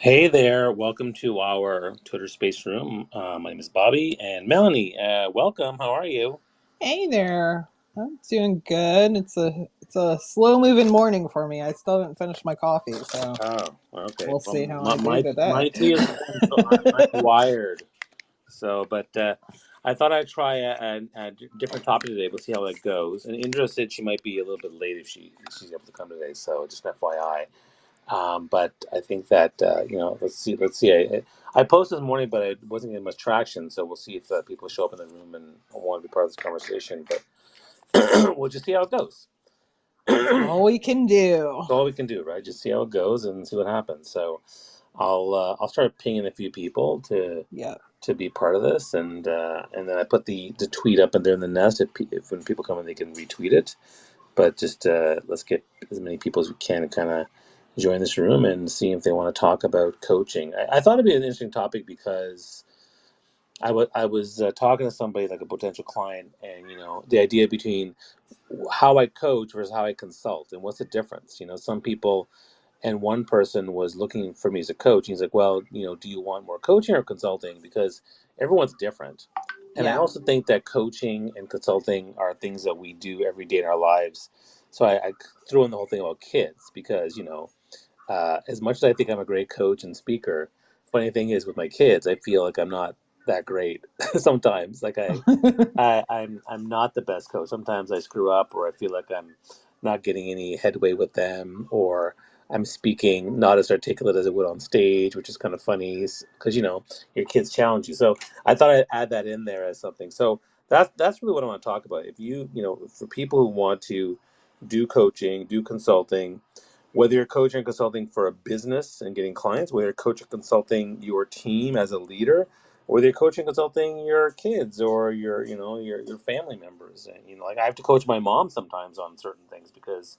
Hey there, welcome to our Twitter Space Room. My name is Bobby and Melanie. Welcome. How are you? Hey there. I'm doing good. It's a slow moving morning for me. I still haven't finished my coffee, so Oh, okay. we'll Well, see how my I do my, today. my tea is warm, so I'm wired. So, but I thought I'd try a different topic today. We'll see how it goes. And Indra said she might be a little bit late if she's able to come today. So, just an FYI. But I think that let's see. Let's see. I posted this morning, but I wasn't getting much traction. So we'll see if people show up in the room and want to be part of this conversation. But we'll just see how it goes. That's all we can do. All we can do, right? Just see how it goes and see what happens. So I'll start pinging a few people Yep. to be part of this, and then I put the tweet up in there in the nest. If when people come in, they can retweet it. But just let's get as many people as we can kind of join this room and see if they want to talk about coaching. I thought it'd be an interesting topic because I was talking to somebody like a potential client, and the idea between how I coach versus how I consult, and what's the difference? Some people, and one person was looking for me as a coach. He's like, well, do you want more coaching or consulting? Because everyone's different. And I Yeah. also think that coaching and consulting are things that we do every day in our lives. So I threw in the whole thing about kids because, as much as I think I'm a great coach and speaker, funny thing is with my kids, I feel like I'm not that great sometimes. Like I'm not the best coach. Sometimes I screw up, or I feel like I'm not getting any headway with them, or I'm speaking not as articulate as I would on stage, which is kind of funny because your kids challenge you. So I thought I'd add that in there as something. So that's really what I want to talk about. If for people who want to do coaching, do consulting, whether you're coaching and consulting for a business and getting clients, whether you're coaching and consulting your team as a leader, whether you're coaching consulting your kids or your family members. And like I have to coach my mom sometimes on certain things because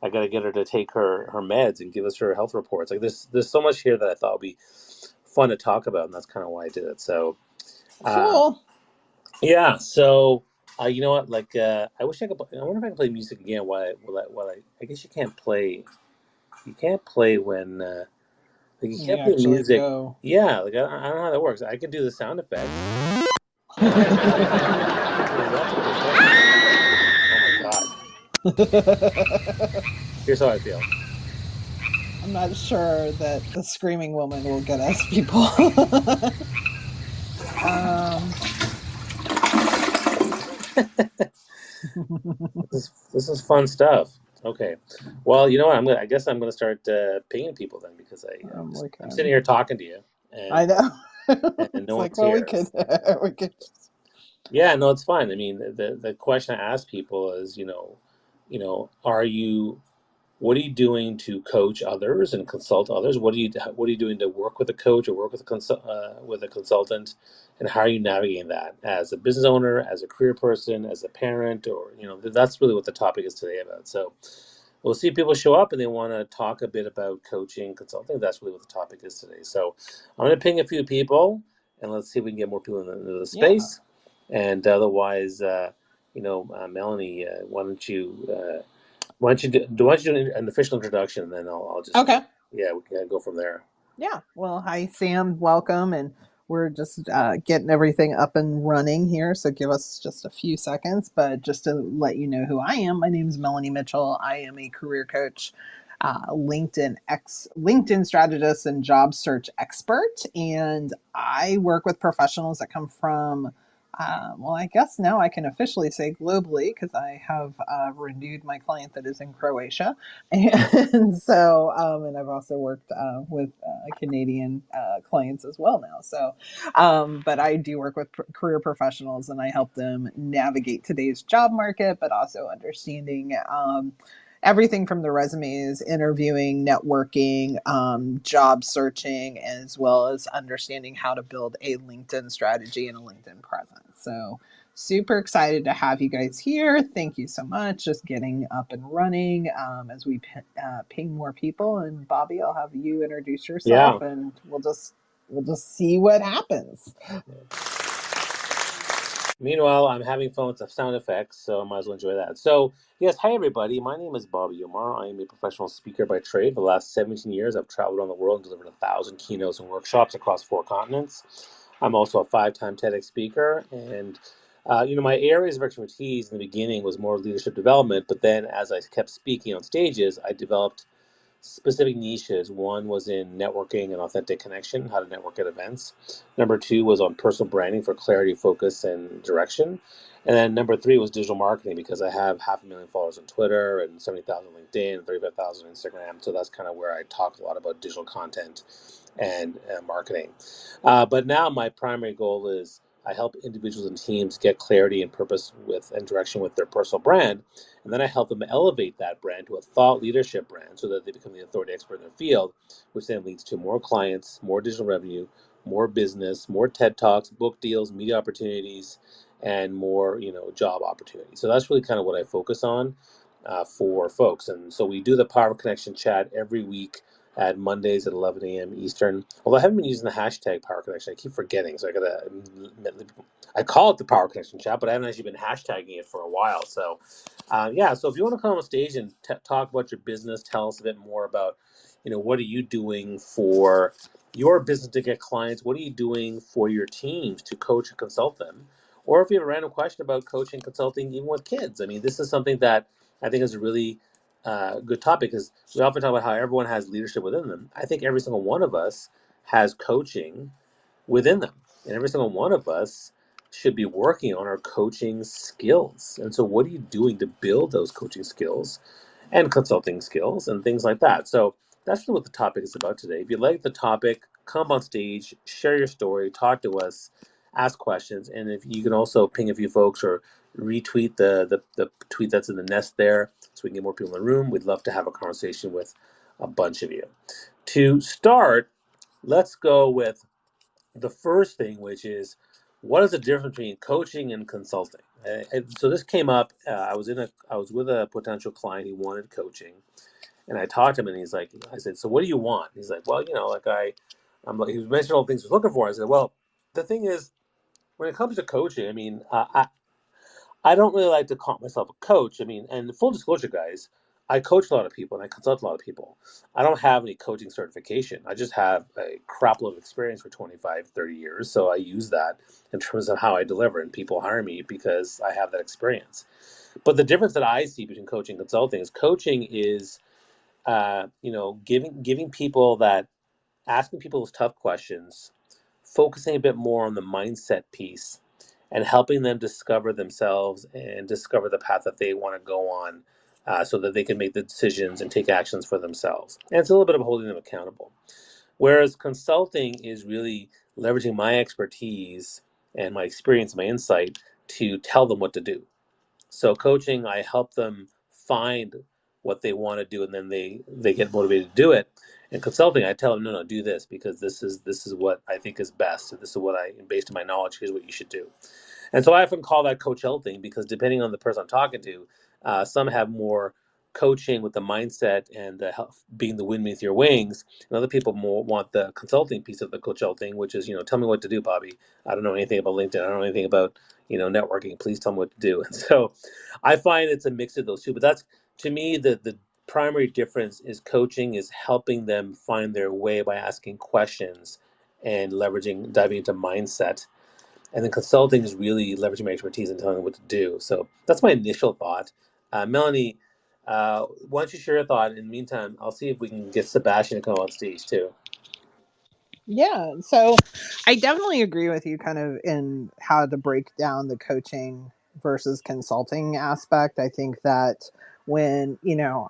I got to get her to take her meds and give us her health reports. Like there's so much here that I thought would be fun to talk about, and that's kind of why I did it. So uh Cool. yeah. So you know what, like I wish I could I wonder if I can play music again while I guess you can't play when like you When you can't play actually music. go. Yeah, like I don't know how that works. I can do the sound effects. Yeah, I can play. I can play that type of stuff. Oh my god! Here's how I feel. I'm not sure that the screaming woman will get us people. um, This is fun stuff. Okay, well, you know what? I guess I'm gonna start pinging people then because I'm I'm sitting looking. here talking to you I and know. and no It's like, one's well, we here. could, we could. Yeah, no, it's fine. I mean, the question I ask people is, are you what are you doing to coach others and consult others? What are you doing to work with a coach or work with with a consultant, and how are you navigating that as a business owner, as a career person, as a parent, or that's really what the topic is today about. So we'll see if people show up and they want to talk a bit about coaching, consulting. That's really what the topic is today. So I'm going to ping a few people and let's see if we can get more people into the Yeah. space. And otherwise, Melanie, why don't you do an official introduction, and then I'll just Okay. yeah, we can go from there. Yeah. Well, hi, Sam. Welcome. And we're just getting everything up and running here. So give us just a few seconds. But just to let you know who I am, my name is Melanie Mitchell. I am a career coach, LinkedIn strategist, and job search expert. And I work with professionals that come from well, I guess now I can officially say globally because I have renewed my client that is in Croatia. And so, and I've also worked with Canadian clients as well now. So, but I do work with career professionals and I help them navigate today's job market, but also understanding everything from the resumes, interviewing, networking, job searching, as well as understanding how to build a LinkedIn strategy and a LinkedIn presence. So, super excited to have you guys here. Thank you so much. Just getting up and running as we ping more people. And Bobby, I'll have you introduce Yeah. yourself, and we'll just see what happens. Meanwhile, I'm having fun with the sound effects, so I might as well enjoy that. So, yes, hi everybody. My name is Bobby Omar. I am a professional speaker by trade. For the last 17 years, I've traveled around the world and delivered 1,000 keynotes and workshops across 4 continents. I'm also a 5-time TEDx speaker, and my areas of expertise in the beginning was more leadership development. But then, as I kept speaking on stages, I developed specific niches. One was in networking and authentic connection, how to network at events. Number two was on personal branding for clarity, focus, and direction. And then number three was digital marketing because I have 500,000 followers on Twitter and 70,000 on LinkedIn and 35,000 on Instagram. So that's kind of where I talk a lot about digital content and marketing. But now my primary goal is I help individuals and teams get clarity and purpose with and direction with their personal brand. And then I help them elevate that brand to a thought leadership brand so that they become the authority expert in their field, which then leads to more clients, more digital revenue, more business, more TED Talks, book deals, media opportunities, and more, job opportunities. So that's really kind of what I focus on for folks. And so we do the Power of Connection chat every week at Mondays at 11 a.m. Eastern. Although I haven't been using the hashtag Power Connection, I keep forgetting. So I call it the Power Connection chat, but I haven't actually been hashtagging it for a while. So so if you want to come on stage and talk about your business, tell us a bit more about, what are you doing for your business to get clients? What are you doing for your teams to coach and consult them? Or if you have a random question about coaching, consulting, even with kids. I mean, this is something that I think is a really good topic because we often talk about how everyone has leadership within them. I think every single one of us has coaching within them. And every single one of us should be working on our coaching skills. And so, what are you doing to build those coaching skills and consulting skills and things like that? So, that's really what the topic is about today. If you like the topic, come on stage, share your story, talk to us, ask questions. And if you can also ping a few folks or retweet the tweet that's in the nest there so we can get more people in the room, we'd love to have a conversation with a bunch of you. To start, let's go with the first thing, which is what is the difference between coaching and consulting? So this came up. I was with a potential client. He wanted coaching, and I talked to him, and I said, so what do you want? He's like, well, I'm like, he was mentioning all the things he was looking for. I said, well, the thing is, when it comes to coaching, I mean, I don't really like to call myself a coach. I mean, and full disclosure, guys, I coach a lot of people and I consult a lot of people. I don't have any coaching certification. I just have a crap load of experience for 25, 30 years. So I use that in terms of how I deliver, and people hire me because I have that experience. But the difference that I see between coaching and consulting is coaching is, giving people that, asking people those tough questions, focusing a bit more on the mindset piece and helping them discover themselves and discover the path that they want to go on so that they can make the decisions and take actions for themselves. And it's a little bit of holding them accountable. Whereas consulting is really leveraging my expertise and my experience, my insight to tell them what to do. So coaching, I help them find what they want to do, and then they get motivated to do it. And consulting, I tell them, no, do this because this is what I think is best. And this is what based on my knowledge, here's what you should do. And so I often call that coachell thing because depending on the person I'm talking to, some have more coaching with the mindset and the help, being the wind beneath your wings, and other people more want the consulting piece of the coachell thing, which is, tell me what to do, Bobby. I don't know anything about LinkedIn. I don't know anything about, networking. Please tell me what to do. And so I find it's a mix of those two. But that's, to me, the primary difference is coaching is helping them find their way by asking questions and diving into mindset, and then consulting is really leveraging my expertise and telling them what to do. So that's my initial thought. Melanie, why don't you share your thought? In the meantime, I'll see if we can get Sebastian to come on stage too. Yeah, so I definitely agree with you kind of in how to break down the coaching versus consulting aspect. I think that when,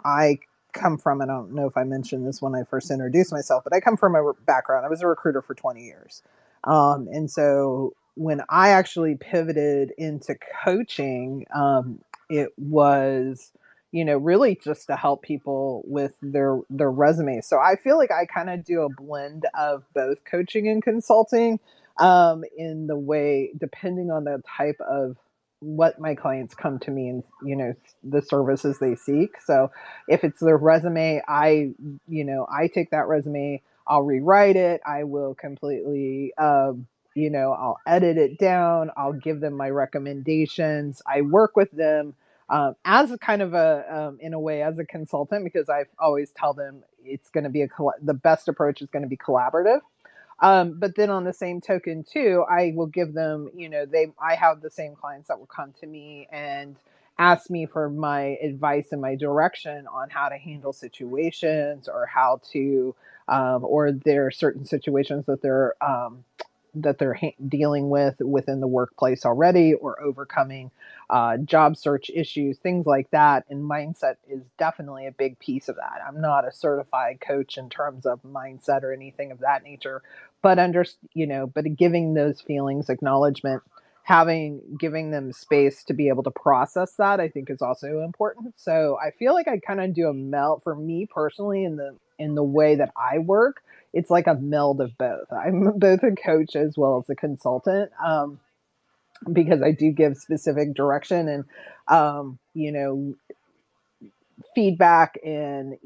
I come from, I don't know if I mentioned this when I first introduced myself, but I come from a background, I was a recruiter for 20 years. And so when I actually pivoted into coaching, it was really just to help people with their resumes. So I feel like I kind of do a blend of both coaching and consulting, in the way, depending on the type of what my clients come to me and the services they seek. So if it's their resume, I take that resume, I'll rewrite it, I will completely I'll edit it down. I'll give them my recommendations. I work with them as a kind of in a way, as a consultant, because I always tell them it's going to be the best approach is going to be collaborative. But then on the same token too, I will give them, I have the same clients that will come to me and ask me for my advice and my direction on how to handle situations, or how to, or there are certain situations that they're dealing with within the workplace already, or overcoming job search issues, things like that. And mindset is definitely a big piece of that. I'm not a certified coach in terms of mindset or anything of that nature, but but giving those feelings acknowledgement, giving them space to be able to process that, I think is also important. So I feel like I kind of do a melt for me personally in the way that I work. It's like a meld of both. I'm both a coach as well as a consultant, because I do give specific direction and feedback and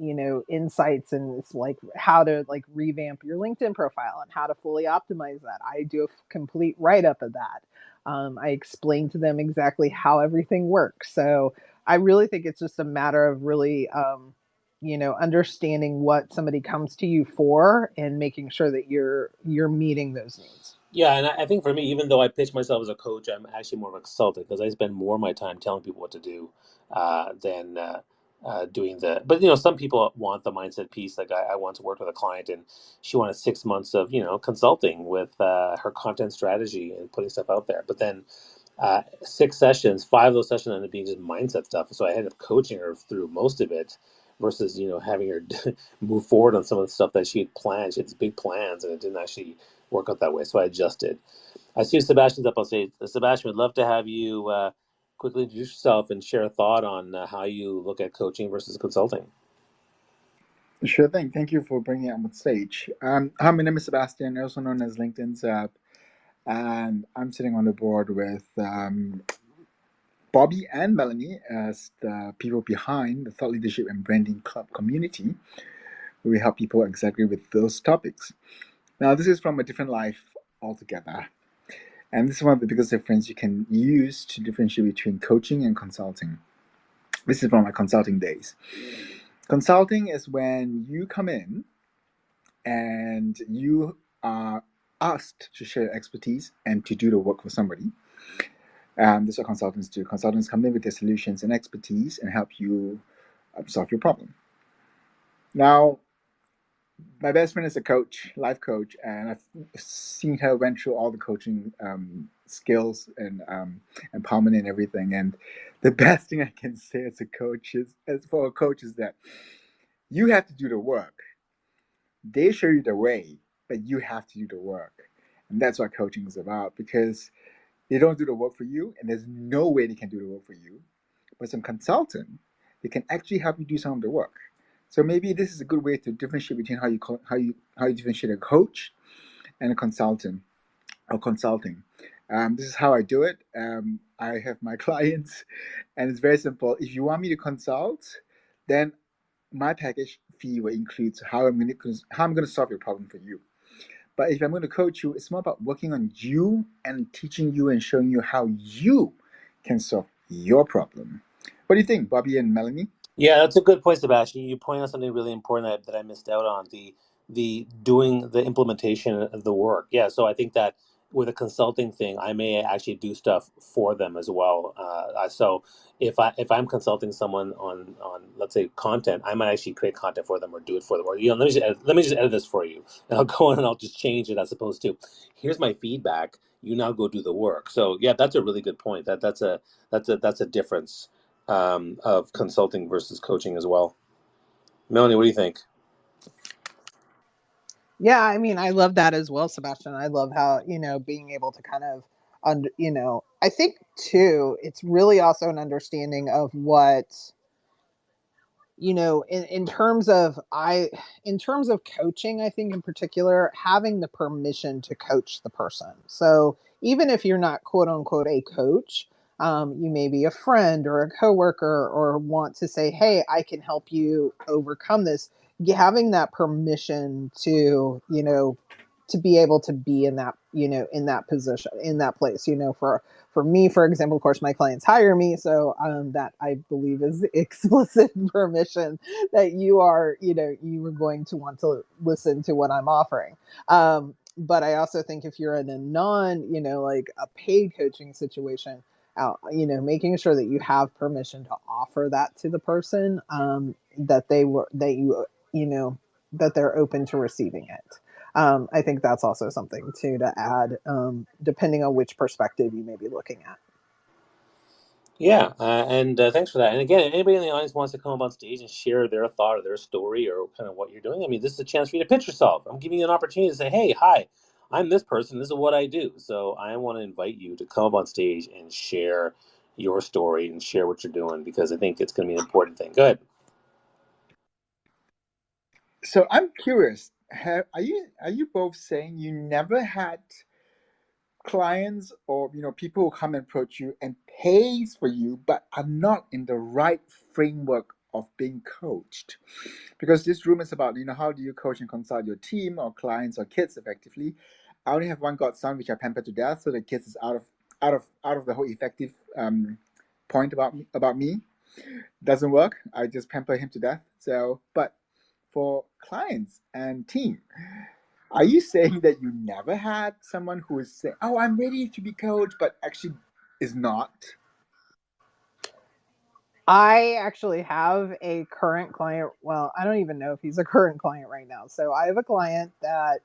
insights, and it's like how to like revamp your LinkedIn profile and how to fully optimize that. I do a complete write-up of that. I explain to them exactly how everything works. So I really think it's just a matter of really understanding what somebody comes to you for, and making sure that you're meeting those needs. Yeah, and I think for me, even though I pitch myself as a coach, I'm actually more of a consultant because I spend more of my time telling people what to do than doing the. But some people want the mindset piece. Like I once worked with a client, and she wanted 6 months of consulting with her content strategy and putting stuff out there. But then 6 sessions, 5 of those sessions ended up being just mindset stuff. So I ended up coaching her through most of it, versus having her move forward on some of the stuff that she had planned. She had these big plans, and it didn't actually work out that way. So I adjusted. I see Sebastian's up on stage. Sebastian, would love to have you quickly introduce yourself and share a thought on how you look at coaching versus consulting. Sure thing. Thank you for bringing it on stage. Hi, my name is Sebastian, also known as LinkedIn's app, and I'm sitting on the board with Bobby and Melanie as the people behind the Thought Leadership and Branding Club community, where we help people exactly with those topics. Now, this is from a different life altogether, and this is one of the biggest differences you can use to differentiate between coaching and consulting. This is from my consulting days. Consulting is when you come in and you are asked to share your expertise and to do the work for somebody. This is what consultants do. Consultants come in with their solutions and expertise and help you solve your problem. Now, my best friend is a coach, life coach, and I've seen her went through all the coaching skills and empowerment and everything. And the best thing I can say as for a coach is that you have to do the work. They show you the way, but you have to do the work. And that's what coaching is about, because they don't do the work for you, and there's no way they can do the work for you. But some consultant, they can actually help you do some of the work. So maybe this is a good way to differentiate between how you differentiate a coach and a consultant or consulting. This is how I do it. I have my clients, and it's very simple. If you want me to consult, then my package fee will include how I'm going to solve your problem for you. But if I'm going to coach you, it's more about working on you and teaching you and showing you how you can solve your problem. What do you think, Bobby and Melanie? Yeah, that's a good point, Sebastian. You point out something really important that I missed out on, the doing the implementation of the work. Yeah, so I think that with a consulting thing, I may actually do stuff for them as well. So if I'm consulting someone on let's say content, I might actually create content for them or do it for them. Or let me just edit this for you, and I'll go in and I'll just change it as opposed to here's my feedback. You now go do the work. So yeah, that's a really good point. That's a difference of consulting versus coaching as well. Melanie, what do you think? Yeah, I mean, I love that as well, Sebastian. I love how, being able to kind of, I think too, it's really also an understanding of what, in terms of coaching, I think in particular, having the permission to coach the person. So even if you're not quote unquote a coach, you may be a friend or a coworker, or want to say, hey, I can help you overcome this. Having that permission to, to be able to be in that, in that position, in that place, for me, for example, of course, my clients hire me. So that I believe is explicit permission that you are, you are going to want to listen to what I'm offering. But I also think if you're in a non, like a paid coaching situation, making sure that you have permission to offer that to the person, that they were, that you know, that they're open to receiving it. I think that's also something too to add, depending on which perspective you may be looking at. Yeah, and thanks for that. And again, if anybody in the audience wants to come up on stage and share their thought or their story or kind of what you're doing, I mean, this is a chance for you to pitch yourself. I'm giving you an opportunity to say, hey, hi, I'm this person. This is what I do. So I want to invite you to come up on stage and share your story and share what you're doing because I think it's going to be an important thing. Go ahead. So I'm curious. Are you both saying you never had clients or people who come and approach you and pays for you but are not in the right framework of being coached? Because this room is about how do you coach and consult your team or clients or kids effectively. I only have one godson which I pamper to death, so the kids is out of the whole effective point about me. Doesn't work. I just pamper him to death. So but for clients and team, are you saying that you never had someone who is saying, "Oh, I'm ready to be coached," but actually is not? I actually have a current client. Well, I don't even know if he's a current client right now. So I have a client that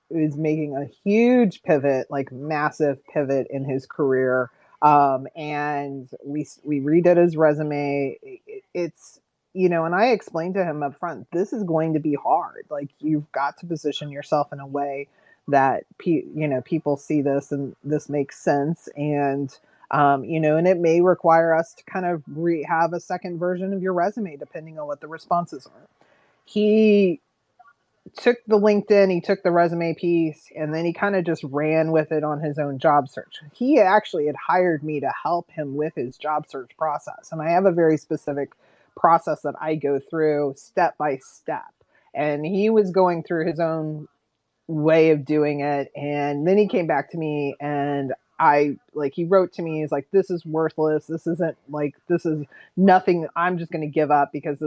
is making a huge pivot, like massive pivot in his career. And we redid his resume. It's, and I explained to him up front, this is going to be hard. Like you've got to position yourself in a way that people see this and this makes sense. And and it may require us to kind of have a second version of your resume depending on what the responses are. He took the LinkedIn, he took the resume piece, and then he kind of just ran with it on his own job search. He actually had hired me to help him with his job search process. And I have a very specific process that I go through step by step. And he was going through his own way of doing it. And then he came back to me and he wrote to me, he's like, this is worthless. This is nothing. I'm just going to give up because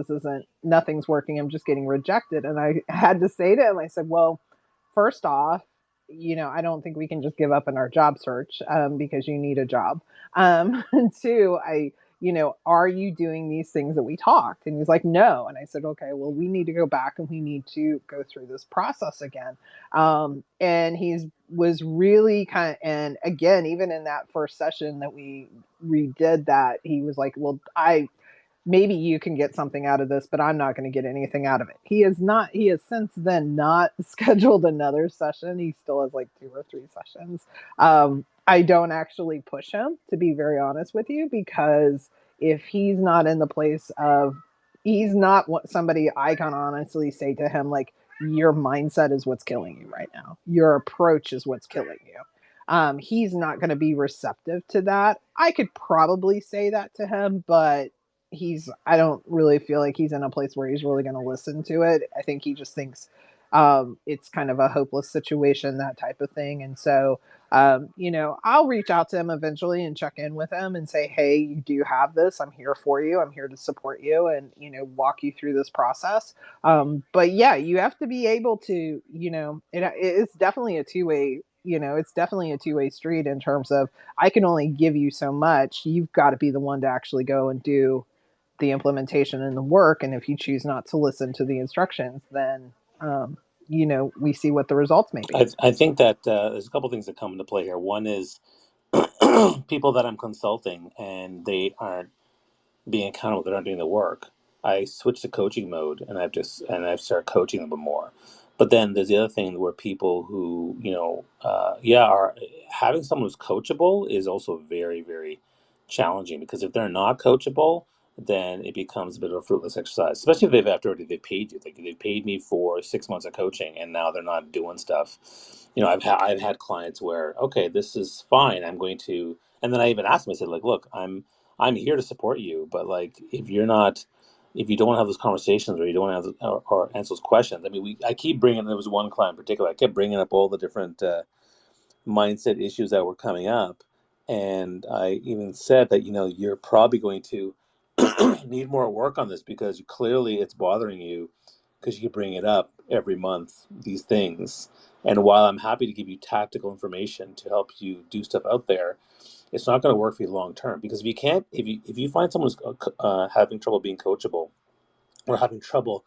nothing's working. I'm just getting rejected. And I had to say to him, I said, well, first off, I don't think we can just give up in our job search, because you need a job. And two, are you doing these things that we talked? And he's like, no. And I said, okay, well, we need to go back and we need to go through this process again. And he's was really and again, even in that first session that we redid that, he was like, well, maybe you can get something out of this, but I'm not going to get anything out of it. He has since then not scheduled another session. He still has like 2 or 3 sessions. I don't actually push him, to be very honest with you, because if he's not in the place of, he's not somebody I can honestly say to him, like, your mindset is what's killing you right now. Your approach is what's killing you. He's not going to be receptive to that. I could probably say that to him, but I don't really feel like he's in a place where he's really going to listen to it. I think he just thinks it's kind of a hopeless situation, that type of thing. And so, I'll reach out to him eventually and check in with him and say, hey, you do have this. I'm here for you. I'm here to support you and, walk you through this process. But yeah, you have to be able to, it's definitely a two-way, it's definitely a two-way street in terms of, I can only give you so much. You've got to be the one to actually go and do the implementation and the work. And if you choose not to listen to the instructions, then, we see what the results may be. I think that there's a couple things that come into play here. One is people that I'm consulting and they aren't being accountable, they're not doing the work. I switch to coaching mode and I've started coaching them more. But then there's the other thing where people who, are having someone who's coachable is also very, very challenging because if they're not coachable, then it becomes a bit of a fruitless exercise, especially if they've paid you. Like they've paid me for 6 months of coaching and now they're not doing stuff. I've had clients where, okay, this is fine. I'm going to, and then I even asked them, I said, like, look, I'm here to support you, but like if you're not if you don't have those conversations, or you don't have or answer those questions. I mean, I keep bringing. There was one client in particular. I kept bringing up all the different mindset issues that were coming up, and I even said that you're probably going to need more work on this, because clearly it's bothering you, because you bring it up every month, these things. And while I'm happy to give you tactical information to help you do stuff out there, it's not going to work for you long term. Because if you find someone who's having trouble being coachable, or having trouble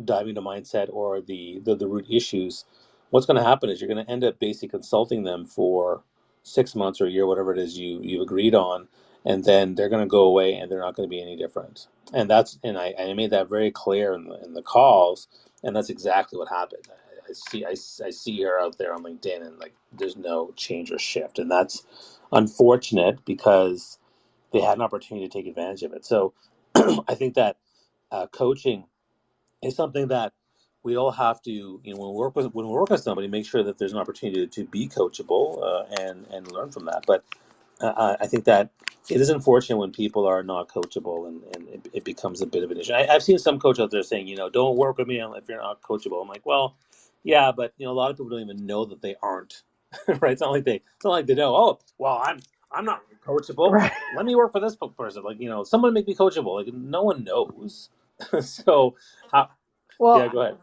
diving into mindset, or the root issues, what's going to happen is you're going to end up basically consulting them for 6 months or a year, whatever it is you've agreed on, and then they're going to go away and they're not going to be any different. And I made that very clear in the calls, and that's exactly what happened. I see her out there on LinkedIn, and like there's no change or shift, and that's unfortunate, because they had an opportunity to take advantage of it. So I think that coaching is something that we all have to, when we work with somebody, make sure that there's an opportunity to be coachable, and learn from that. But I think that it is unfortunate when people are not coachable, and it becomes a bit of an issue. I've seen some coach out there saying, don't work with me if you're not coachable. I'm like, well, yeah, but a lot of people don't even know that they aren't. Right? It's not like they know. Oh, well, I'm not coachable. Right. Let me work for this person. Like, someone make me coachable. Like, no one knows. So, how, yeah, Well, go ahead. No,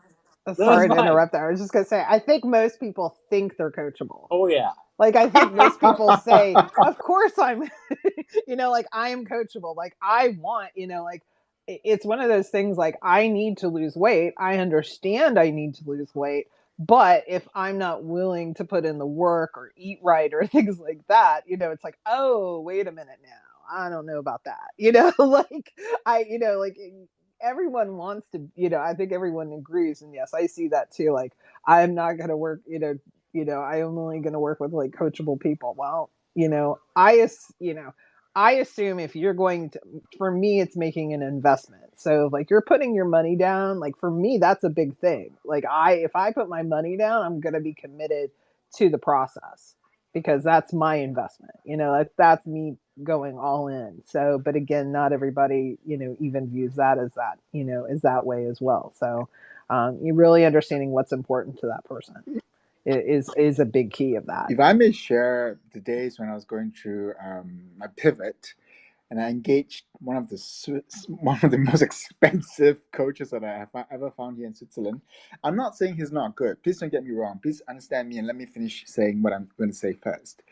that's sorry to fine. interrupt there. I was just going to say, I think most people think they're coachable. Oh yeah. Like, I think most people say, of course I'm, like I am coachable. Like, I want, like, it's one of those things like, I need to lose weight. I understand I need to lose weight. But if I'm not willing to put in the work or eat right or things like that, it's like, oh, wait a minute now. I don't know about that. Like like everyone wants to, I think everyone agrees. And yes, I see that too. Like, I'm not going to work, I'm only going to work with like coachable people. Well, I assume if you're going to, for me, it's making an investment. So like you're putting your money down, like for me, that's a big thing. Like if I put my money down, I'm going to be committed to the process, because that's my investment. That's me going all in. So, but again, not everybody, even views that as that, is that way as well. So, you really understanding what's important to that person is a big key of that. If I may share the days when I was going through my pivot, and I engaged one of the most expensive coaches that I have ever found here in Switzerland. I'm not saying he's not good. Please don't get me wrong. Please understand me, and let me finish saying what I'm going to say first.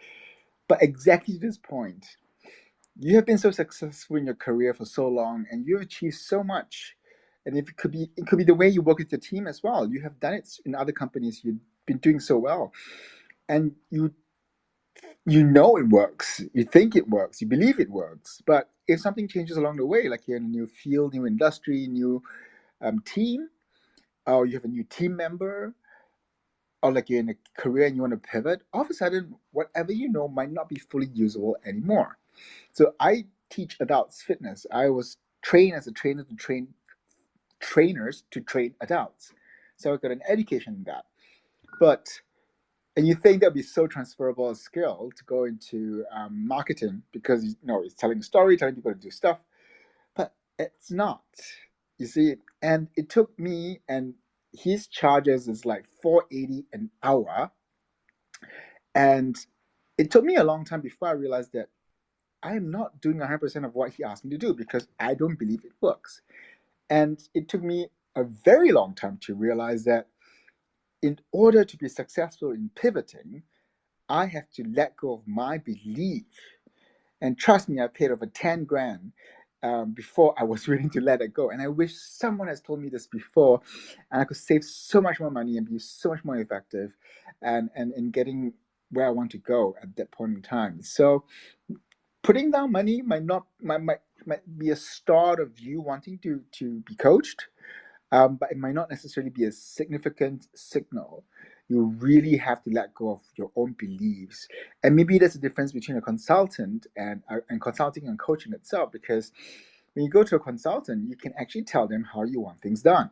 But exactly to this point, you have been so successful in your career for so long, and you've achieved so much. And if it could be the way you work with your team as well. You have done it in other companies. You've been doing so well, and you know it works. You think it works. You believe it works. But if something changes along the way, like you're in a new field, new industry, new team, or you have a new team member, or like you're in a career and you want to pivot, all of a sudden, whatever you know might not be fully usable anymore. So I teach adults fitness. I was trained as a trainer to train trainers to train adults. So I got an education in that. But and you think that'd be so transferable a skill to go into marketing, because it's telling a story, telling people to do stuff, but it's not. You see, and it took me, and his charges is like 480 an hour, and it took me a long time before I realized that I am not doing 100% of what he asked me to do, because I don't believe it works. And it took me a very long time to realize that in order to be successful in pivoting, I have to let go of my belief. And trust me, I paid over 10 grand before I was willing to let it go. And I wish someone has told me this before, and I could save so much more money and be so much more effective and in getting where I want to go at that point in time. So putting down money might be a start of you wanting to be coached, but it might not necessarily be a significant signal. You really have to let go of your own beliefs, and maybe there's a difference between a consultant and consulting and coaching itself. Because when you go to a consultant, you can actually tell them how you want things done.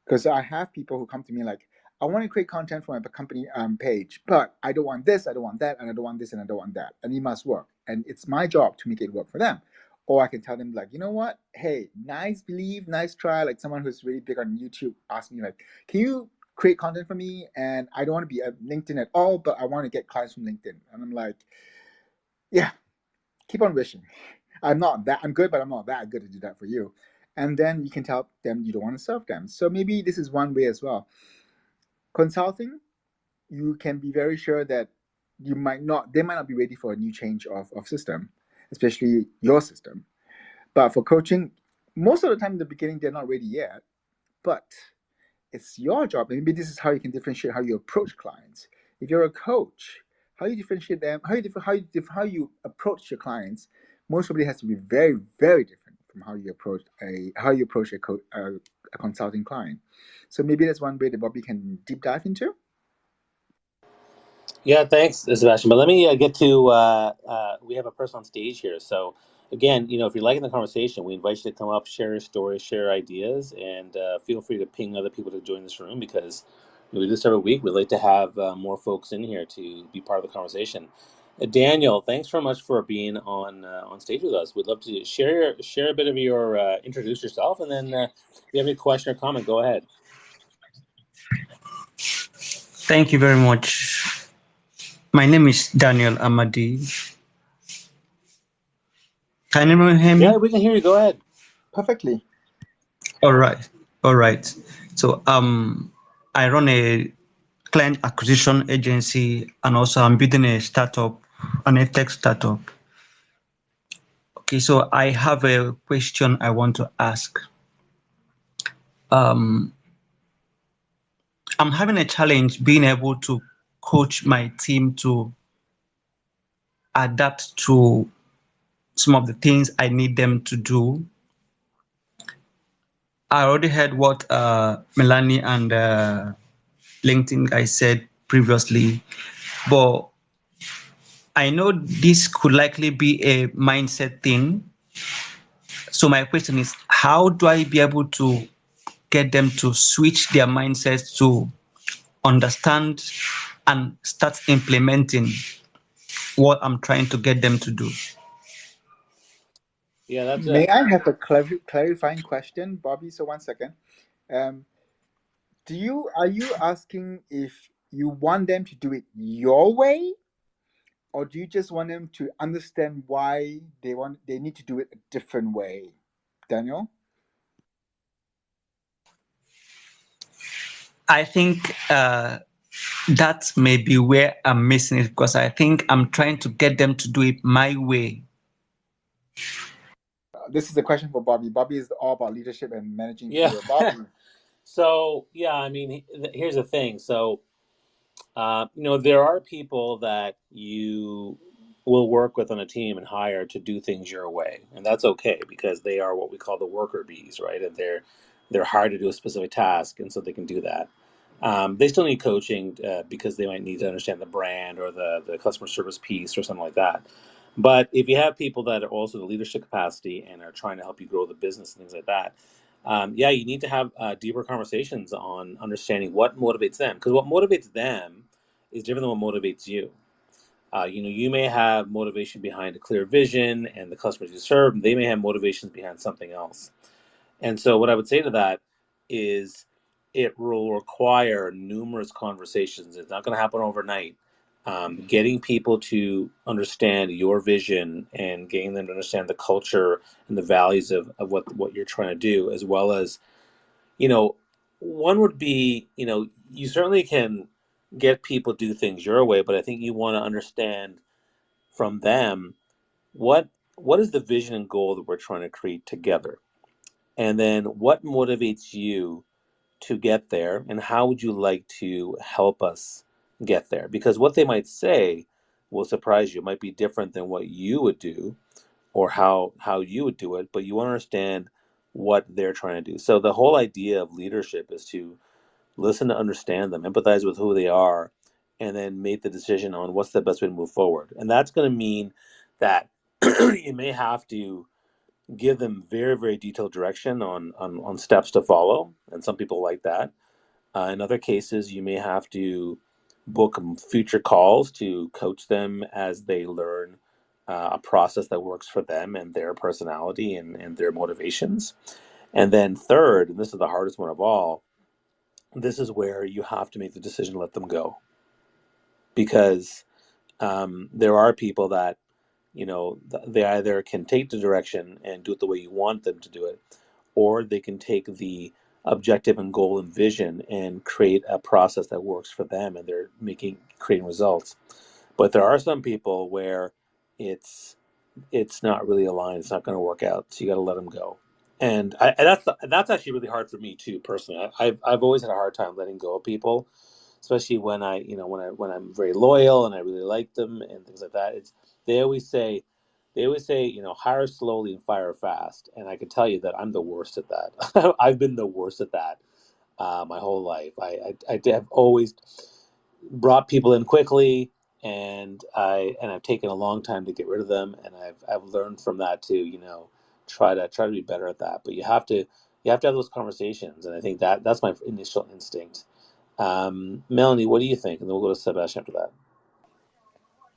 Because I have people who come to me like, I want to create content for my company page, but I don't want this, I don't want that, and I don't want this, and I don't want that, and it must work. And it's my job to make it work for them. Or I can tell them like, you know what? Hey, nice believe, nice try. Like someone who's really big on YouTube asked me like, can you create content for me? And I don't want to be at LinkedIn at all, but I want to get clients from LinkedIn. And I'm like, yeah, keep on wishing. I'm good, but I'm not that good to do that for you. And then you can tell them you don't want to serve them. So maybe this is one way as well. Consulting, you can be very sure that they might not be ready for a new change of system, especially your system. But for coaching, most of the time in the beginning, they're not ready yet. But it's your job. And maybe this is how you can differentiate how you approach clients. If you're a coach, how you differentiate them, how you approach your clients, most probably has to be very, very different from how you approach a consulting client. So maybe that's one way that Bobby can deep dive into. Yeah, thanks, Sebastian. But let me get to we have a person on stage here. So again, if you're liking the conversation, we invite you to come up, share your stories, share ideas, and feel free to ping other people to join this room because we do this every week. We'd like to have more folks in here to be part of the conversation. Daniel, thanks so much for being on stage with us. We'd love to share a bit of your introduce yourself, and then if you have any question or comment, go ahead. Thank you very much. My name is Daniel Amadi. Can anyone hear Yeah, me? we can hear you. Go ahead. Perfectly. All right. All right. So I run a client acquisition agency and also I'm building a startup, an tech startup. Okay, so I have a question I want to ask. Um, I'm having a challenge being able to coach my team to adapt to some of the things I need them to do. I already heard what Melanie and LinkedIn guy said previously, but I know this could likely be a mindset thing. So my question is, how do I be able to get them to switch their mindsets to understand and start implementing what I'm trying to get them to do? Yeah, that's May I have a clarifying question, Bobby? So 1 second. Um, are you asking if you want them to do it your way, or do you just want them to understand why they need to do it a different way? Daniel? I think that may be where I'm missing it because I think I'm trying to get them to do it my way. This is a question for Bobby. Bobby is all about leadership and managing yeah. people. Bobby. So yeah, I mean, here's the thing. So there are people that you will work with on a team and hire to do things your way, and that's okay because they are what we call the worker bees, right? And they're hired to do a specific task, and so they can do that. They still need coaching because they might need to understand the brand or the customer service piece or something like that. But if you have people that are also the leadership capacity and are trying to help you grow the business and things like that, yeah, you need to have deeper conversations on understanding what motivates them because what motivates them is different than what motivates you. You may have motivation behind a clear vision and the customers you serve. They may have motivations behind something else. And so, what I would say to that is it will require numerous conversations. It's not going to happen overnight. Getting people to understand your vision and getting them to understand the culture and the values of what you're trying to do, as well as, you know, one would be, you certainly can get people to do things your way, but I think you want to understand from them what what is the vision and goal that we're trying to create together, and then what motivates you to get there, and how would you like to help us get there? Because what they might say will surprise you. It might be different than what you would do or how you would do it, but you want to understand what they're trying to do. So the whole idea of leadership is to listen to understand them, empathize with who they are, and then make the decision on what's the best way to move forward. And that's going to mean that you may have to give them very, very detailed direction on steps to follow. And some people like that. In other cases, you may have to book future calls to coach them as they learn a process that works for them and their personality and their motivations. And then third, and this is the hardest one of all, this is where you have to make the decision to let them go, because there are people that, they either can take the direction and do it the way you want them to do it, or they can take the objective and goal and vision and create a process that works for them and they're creating results. But there are some people where it's it's not really aligned. It's not going to work out. So you got to let them go. And that's actually really hard for me too, personally. I've always had a hard time letting go of people, especially when when I'm very loyal and I really like them and things like that. They always say, hire slowly and fire fast. And I can tell you that I'm the worst at that. I've been the worst at that my whole life. I have always brought people in quickly, and I've taken a long time to get rid of them, and I've learned from that to try to be better at that. But you have to have those conversations, and I think that's my initial instinct. Melanie, what do you think? And then we'll go to Sebastian after that.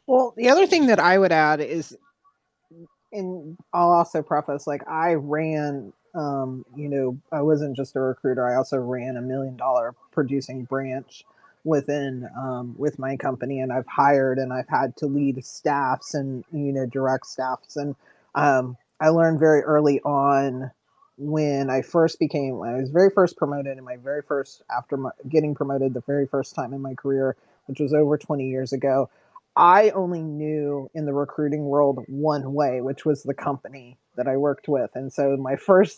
Well, the other thing that I would add is, and I'll also preface, like, I ran, I wasn't just a recruiter. I also ran $1 million producing branch with my company, and I've hired and I've had to lead staffs and direct staffs, and I learned very early on when when I was very first promoted in my very first after getting promoted the very first time in my career, which was over 20 years ago. I only knew in the recruiting world one way, which was the company that I worked with. And so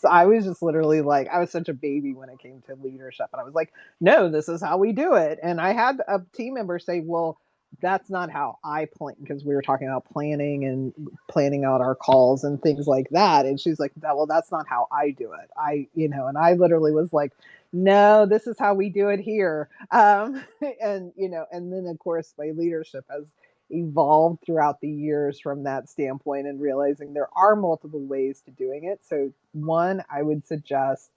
I was just literally like, I was such a baby when it came to leadership. And I was like, no, this is how we do it. And I had a team member say, well, that's not how I plan, because we were talking about planning and planning out our calls and things like that. And she's like, well, that's not how I do it. And I literally was like, no, this is how we do it here. And then of course my leadership has evolved throughout the years from that standpoint, and realizing there are multiple ways to doing it. So one, I would suggest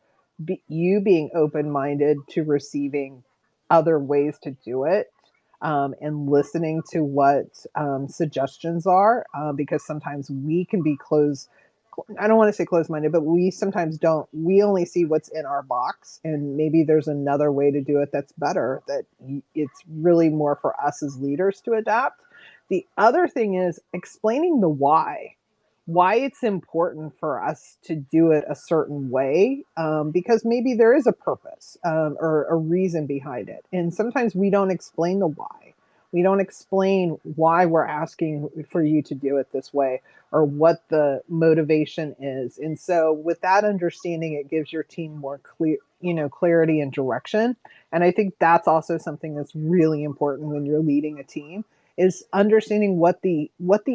you being open-minded to receiving other ways to do it, and listening to what suggestions are, because sometimes we can be closed. I don't want to say closed minded, but we sometimes don't. We only see what's in our box, and maybe there's another way to do it that's better, that it's really more for us as leaders to adapt. The other thing is explaining the why it's important for us to do it a certain way, because maybe there is a purpose, or a reason behind it. And sometimes we don't explain the why. We don't explain why we're asking for you to do it this way, or what the motivation is. And so with that understanding, it gives your team more clarity and direction. And I think that's also something that's really important when you're leading a team, is understanding what the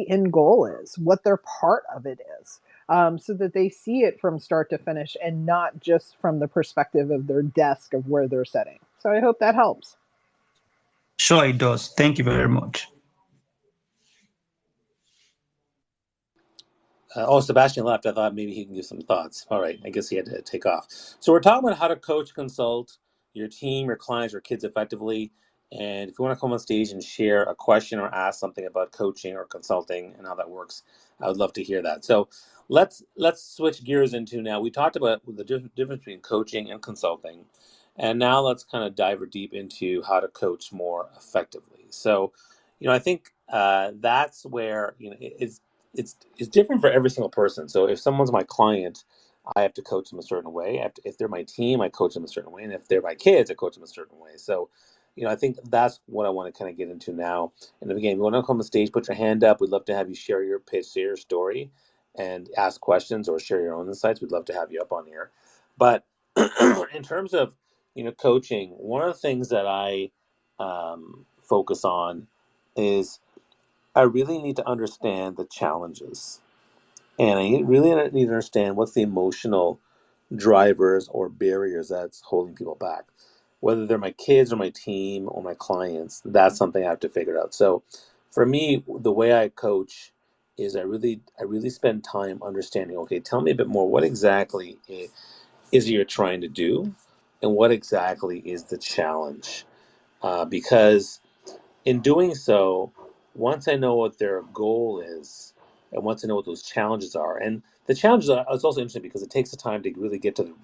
end goal is, what their part of it is, so that they see it from start to finish and not just from the perspective of their desk of where they're sitting. So I hope that helps. Sure, it does. Thank you very much. Sebastian left. I thought maybe he can give some thoughts. All right, I guess he had to take off. So we're talking about how to coach, consult your team, your clients, your kids effectively. And if you want to come on stage and share a question or ask something about coaching or consulting and how that works, I would love to hear that. So let's switch gears into now. We talked about the difference between coaching and consulting, and now let's kind of dive deep into how to coach more effectively. So, I think that's where it's different for every single person. So if someone's my client, I have to coach them a certain way. If they're my team, I coach them a certain way, and if they're my kids, I coach them a certain way. So, I think that's what I want to kind of get into now. And again, if you want to come on stage, put your hand up. We'd love to have you share your pitch, share your story, and ask questions or share your own insights. We'd love to have you up on here. But in terms of coaching, one of the things that I focus on is I really need to understand the challenges. And I really need to understand what's the emotional drivers or barriers that's holding people back. Whether they're my kids or my team or my clients, that's something I have to figure out. So for me, the way I coach is I really spend time understanding, okay, tell me a bit more. What exactly is it you're trying to do? And what exactly is the challenge? Because in doing so, once I know what their goal is, and want to know what those challenges are. And the challenges are, it's also interesting because it takes the time to really get to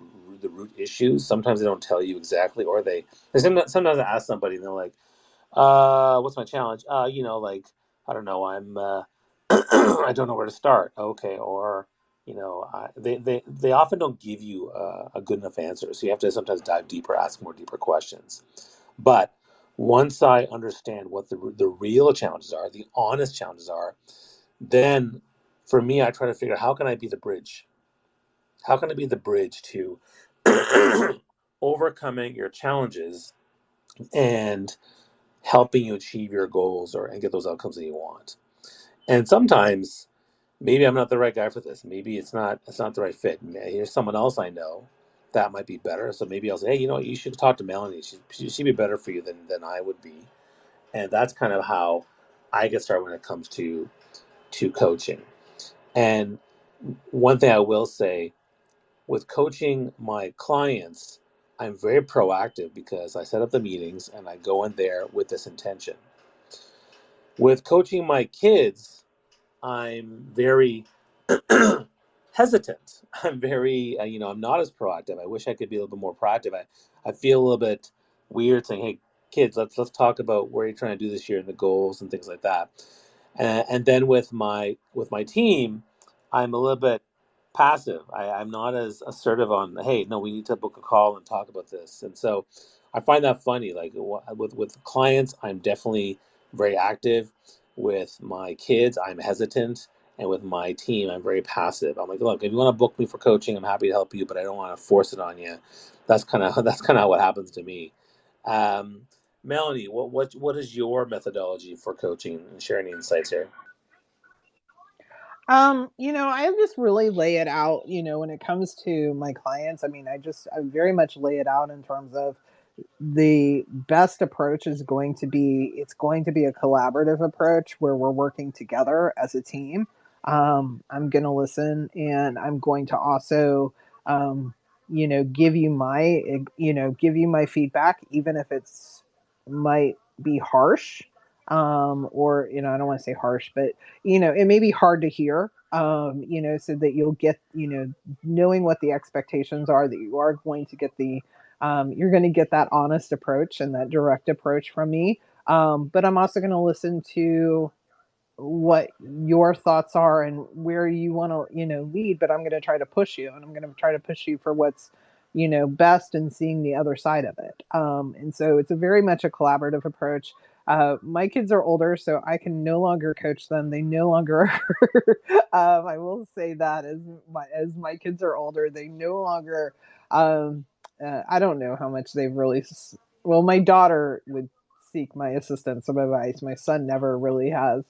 the root issues. Sometimes they don't tell you exactly, or they sometimes I ask somebody and they're like, what's my challenge? Like, I don't know, I'm, I don't know where to start. Okay. Or, they often don't give you a good enough answer. So you have to sometimes dive deeper, ask more deeper questions. But once I understand what the real challenges are, the honest challenges are, then for me, I try to figure out how can I be the bridge? How can I be the bridge to overcoming your challenges and helping you achieve your goals and get those outcomes that you want? And sometimes maybe I'm not the right guy for this. Maybe it's not the right fit. Here's someone else I know that might be better. So maybe I'll say, hey, you know what, you should talk to Melanie. She'd be better for you than I would be. And that's kind of how I get started when it comes to coaching. And one thing I will say with coaching my clients, I'm very proactive because I set up the meetings and I go in there with this intention. With coaching my kids, I'm very hesitant. I'm very, I'm not as proactive. I wish I could be a little bit more proactive. I feel a little bit weird saying, "Hey, kids, let's talk about where you're trying to do this year and the goals and things like that." And then with my team, I'm a little bit passive. I'm not as assertive on, "Hey, no, we need to book a call and talk about this." And so I find that funny. Like with clients, I'm definitely very active. With my kids, I'm hesitant, and with my team, I'm very passive. I'm like, look, if you want to book me for coaching, I'm happy to help you, but I don't want to force it on you. That's kind of what happens to me. Um, Melanie, what is your methodology for coaching and sharing insights here? I just really lay it out, when it comes to my clients. I mean, I very much lay it out in terms of the best approach is going to be it's going to be a collaborative approach where we're working together as a team. I'm going to listen, and I'm going to also give you my feedback, even if it's might be harsh, or I don't want to say harsh, but it may be hard to hear, so that you'll get, knowing what the expectations are, that you are going to get you're going to get that honest approach and that direct approach from me. But I'm also going to listen to what your thoughts are and where you want to, lead. But I'm going to try to push you, and I'm going to try to push you for what's, best, and seeing the other side of it. And so it's a very much a collaborative approach. My kids are older, so I can no longer coach them. They no longer. I will say that as my kids are older, they no longer. I don't know how much they've really. Well, my daughter would seek my assistance, some advice. My son never really has.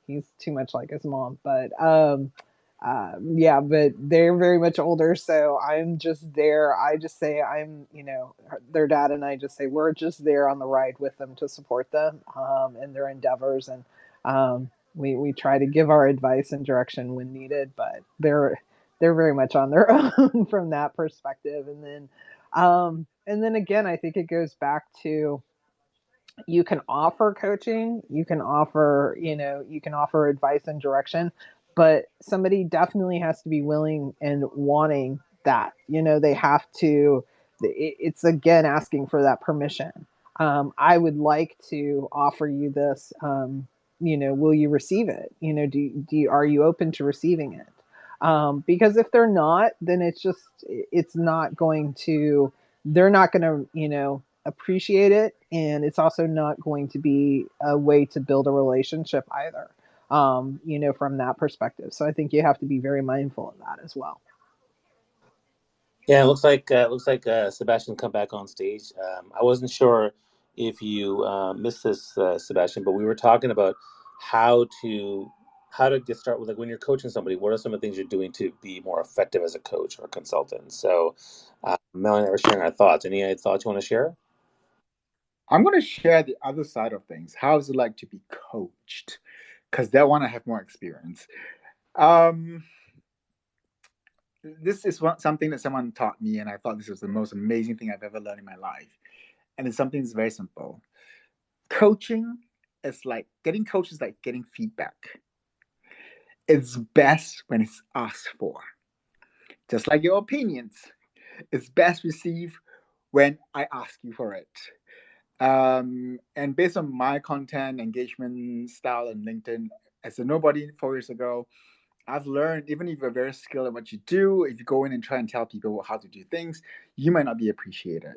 He's too much like his mom, but yeah, but they're very much older, so I'm just there. I just say I'm, their dad, and I just say we're just there on the ride with them to support them in their endeavors, and we try to give our advice and direction when needed, but they're very much on their own from that perspective, and then again, I think it goes back to you can offer coaching, you can offer advice and direction, but somebody definitely has to be willing and wanting that. They have to. It's again asking for that permission. I would like to offer you this. Will you receive it? Are you open to receiving it? Because if they're not, then it's not going to. They're not going to appreciate it, and it's also not going to be a way to build a relationship either, from that perspective. So I think you have to be very mindful of that as well. Yeah, it looks like Sebastian come back on stage. I wasn't sure if you missed this, Sebastian, but we were talking about how to how to get started with, like, when you're coaching somebody. What are some of the things you're doing to be more effective as a coach or a consultant? So, Melanie and I were sharing our thoughts. Any thoughts you want to share? I'm going to share the other side of things. How is it like to be coached? Because that one I have more experience. Um, this is something that someone taught me, and I thought this was the most amazing thing I've ever learned in my life. And it's something that's very simple. Coaching is like getting coached is like getting feedback. It's best when it's asked for. Just like your opinions, it's best received when I ask you for it. And based on my content engagement style on LinkedIn, as a nobody 4 years ago, I've learned even if you're very skilled at what you do, if you go in and try and tell people how to do things, you might not be appreciated.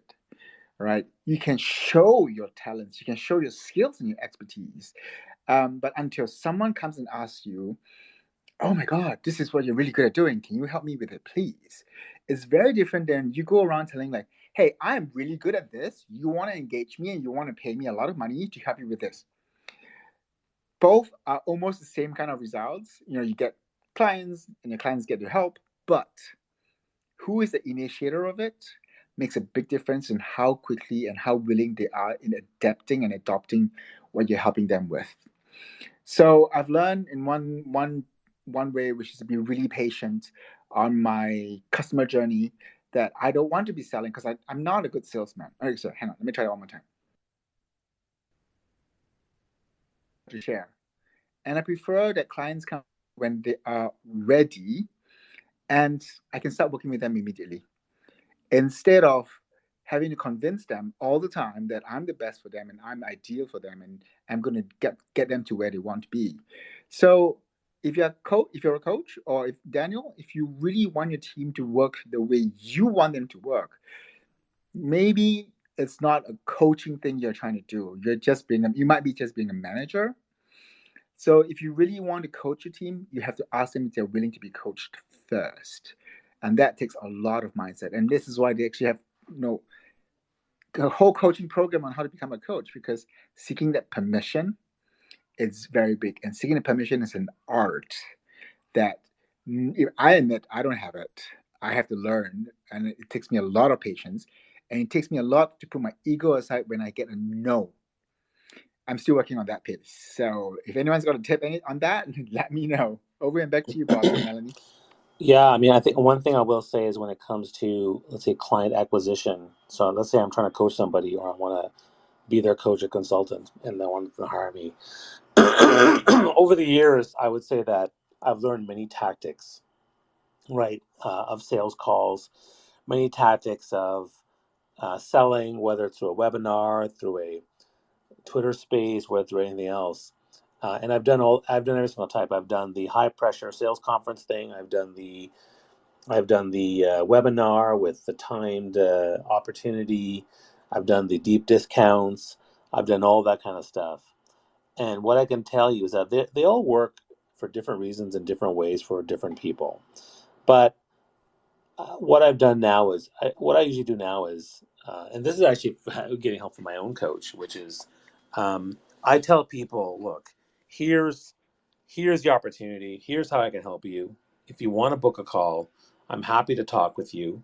Right? You can show your talents, you can show your skills and your expertise, but until someone comes and asks you, "Oh my God, this is what you're really good at doing. Can you help me with it, please?" It's very different than you go around telling like, "Hey, I'm really good at this. You want to engage me and you want to pay me a lot of money to help you with this." Both are almost the same kind of results. You get clients and your clients get your help, but who is the initiator of it makes a big difference in how quickly and how willing they are in adapting and adopting what you're helping them with. So I've learned in one way, which is to be really patient on my customer journey, that I don't want to be selling because I'm not a good salesman. Okay, so hang on, let me try it one more time. To share. And I prefer that clients come when they are ready and I can start working with them immediately, instead of having to convince them all the time that I'm the best for them and I'm ideal for them and I'm going to get them to where they want to be. So if you're a coach, or if Daniel, if you really want your team to work the way you want them to work, maybe it's not a coaching thing you're trying to do. You might be just being a manager. So if you really want to coach your team, you have to ask them if they're willing to be coached first. And that takes a lot of mindset. And this is why they actually have a whole coaching program on how to become a coach, because seeking that permission is very big. And seeking the permission is an art that I admit I don't have it. I have to learn, and it takes me a lot of patience. And it takes me a lot to put my ego aside when I get a no. I'm still working on that piece. So if anyone's got a tip on that, let me know. Over and back to you, boss and Melanie. Yeah, I mean, I think one thing I will say is when it comes to, let's say, client acquisition. So let's say I'm trying to coach somebody, or I want to be their coach or consultant, and they want to hire me. Over the years, I would say that I've learned many tactics, right, of sales calls, many tactics of selling, whether it's through a webinar, through a Twitter space, whether through anything else. And I've done every single type. I've done the high pressure sales conference thing. I've done the webinar with the timed opportunity. I've done the deep discounts. I've done all that kind of stuff. And what I can tell you is that they all work for different reasons and different ways for different people. But what I've done now is, what I usually do now is, and this is actually getting help from my own coach, which is, I tell people, look, here's here's the opportunity. Here's how I can help you. If you want to book a call, I'm happy to talk with you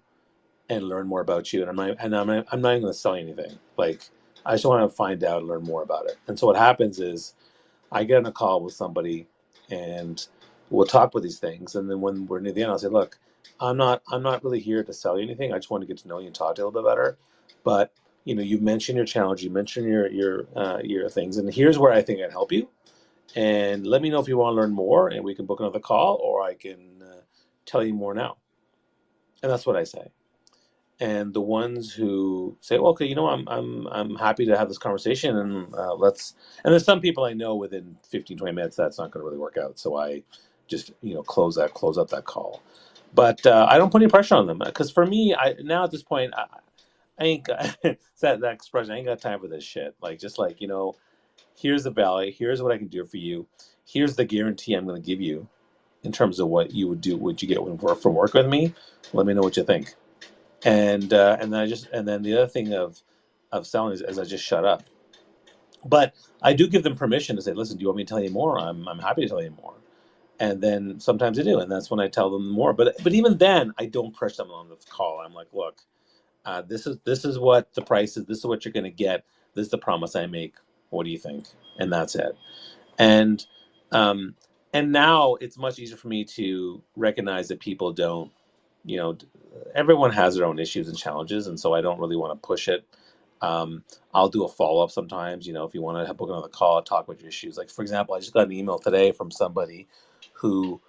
and learn more about you. And I'm not even going to sell you anything. Like, I just want to find out and learn more about it. And so what happens is, I get on a call with somebody and we'll talk with these things. And then when we're near the end, I'll say, look, I'm not really here to sell you anything. I just want to get to know you and talk to you a little bit better. But you mentioned your challenge, you mentioned your things, and here's where I think I'd help you. And let me know if you want to learn more, and we can book another call, or I can tell you more now. And that's what I say. And the ones who say, well, okay, I'm happy to have this conversation, and and there's some people I know within 15, 20 minutes that's not going to really work out, so I just close up that call. But I don't put any pressure on them, because for me, now at this point, I ain't got it's that expression, I ain't got time for this shit. Like, just like, here's the value, here's what I can do for you, here's the guarantee I'm going to give you in terms of what you would do, what you get from work with me. Let me know what you think. And then the other thing of selling is I just shut up. But I do give them permission to say, listen, do you want me to tell you more? I'm happy to tell you more. And then sometimes I do, and that's when I tell them more. But even then, I don't press them on the call. I'm like, look, this is what the price is. This is what you're going to get. This is the promise I make. What do you think? And that's it. And um, and now it's much easier for me to recognize that people don't, you know, everyone has their own issues and challenges, and so I don't really want to push it. Um, I'll do a follow up sometimes. If you want to book another call, talk about your issues. Like, for example, I just got an email today from somebody who,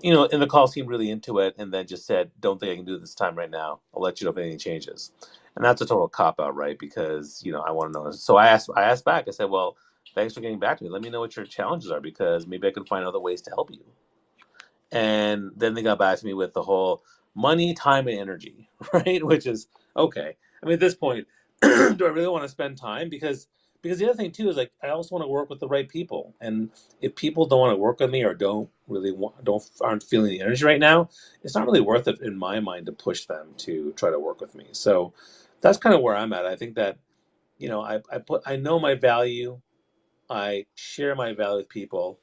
you know, in the call seemed really into it and then just said, don't think I can do this time right now. I'll let you know if anything changes. And that's a total cop out, right? Because, you know, I want to know. So I asked back, I said, well, thanks for getting back to me. Let me know what your challenges are because maybe I can find other ways to help you. And then they got back to me with the whole money, time, and energy, right? Which is okay. I mean, at this point, do I really want to spend time? Because the other thing too is like I also want to work with the right people, and if people don't want to work with me or don't really want, don't aren't feeling the energy right now, it's not really worth it in my mind to push them to try to work with me. So that's kind of where I'm at. I think that you know I know my value. I share my value with people,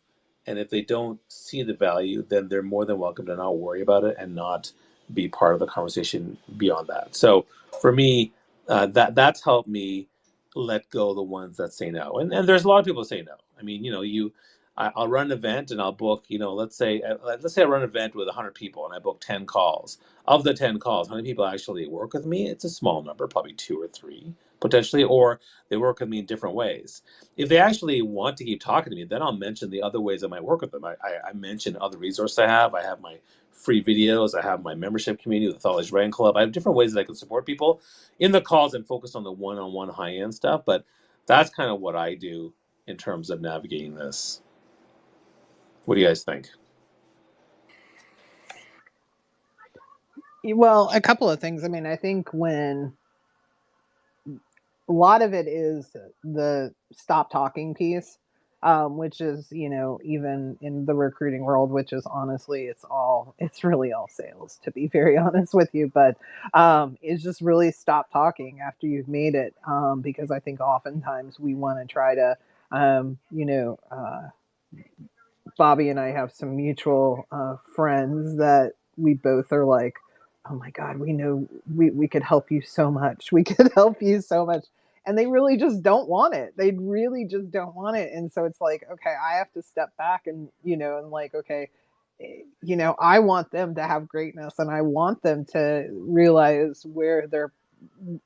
and if they don't see the value, then they're more than welcome to not worry about it and not be part of the conversation beyond that. So for me, that's helped me let go of the ones that say no. And there's a lot of people that say no. I mean, you know, I'll run an event and I'll book, you know, let's say I run an event with 100 people and I book 10 calls. Of the 10 calls, how many people actually work with me? It's a small number, probably two or three potentially, or they work with me in different ways. If they actually want to keep talking to me, then I'll mention the other ways I might work with them. I mention other resources I have. I have my free videos. I have my membership community with the Thought Writing Club. I have different ways that I can support people. In the calls, I'm focused on the one-on-one high-end stuff, but that's kind of what I do in terms of navigating this. What do you guys think? Well, a couple of things. I mean, I think when a lot of it is the stop talking piece, which is, you know, even in the recruiting world, which is honestly, it's really all sales, to be very honest with you. But it's just really stop talking after you've made it, because I think oftentimes we want to try to, you know, Bobby and I have some mutual friends that we both are like, oh my God, we know we could help you so much. We could help you so much. And they really just don't want it. They really just don't want it. And so it's like, okay, I have to step back and, you know, and like, okay, you know, I want them to have greatness and I want them to realize where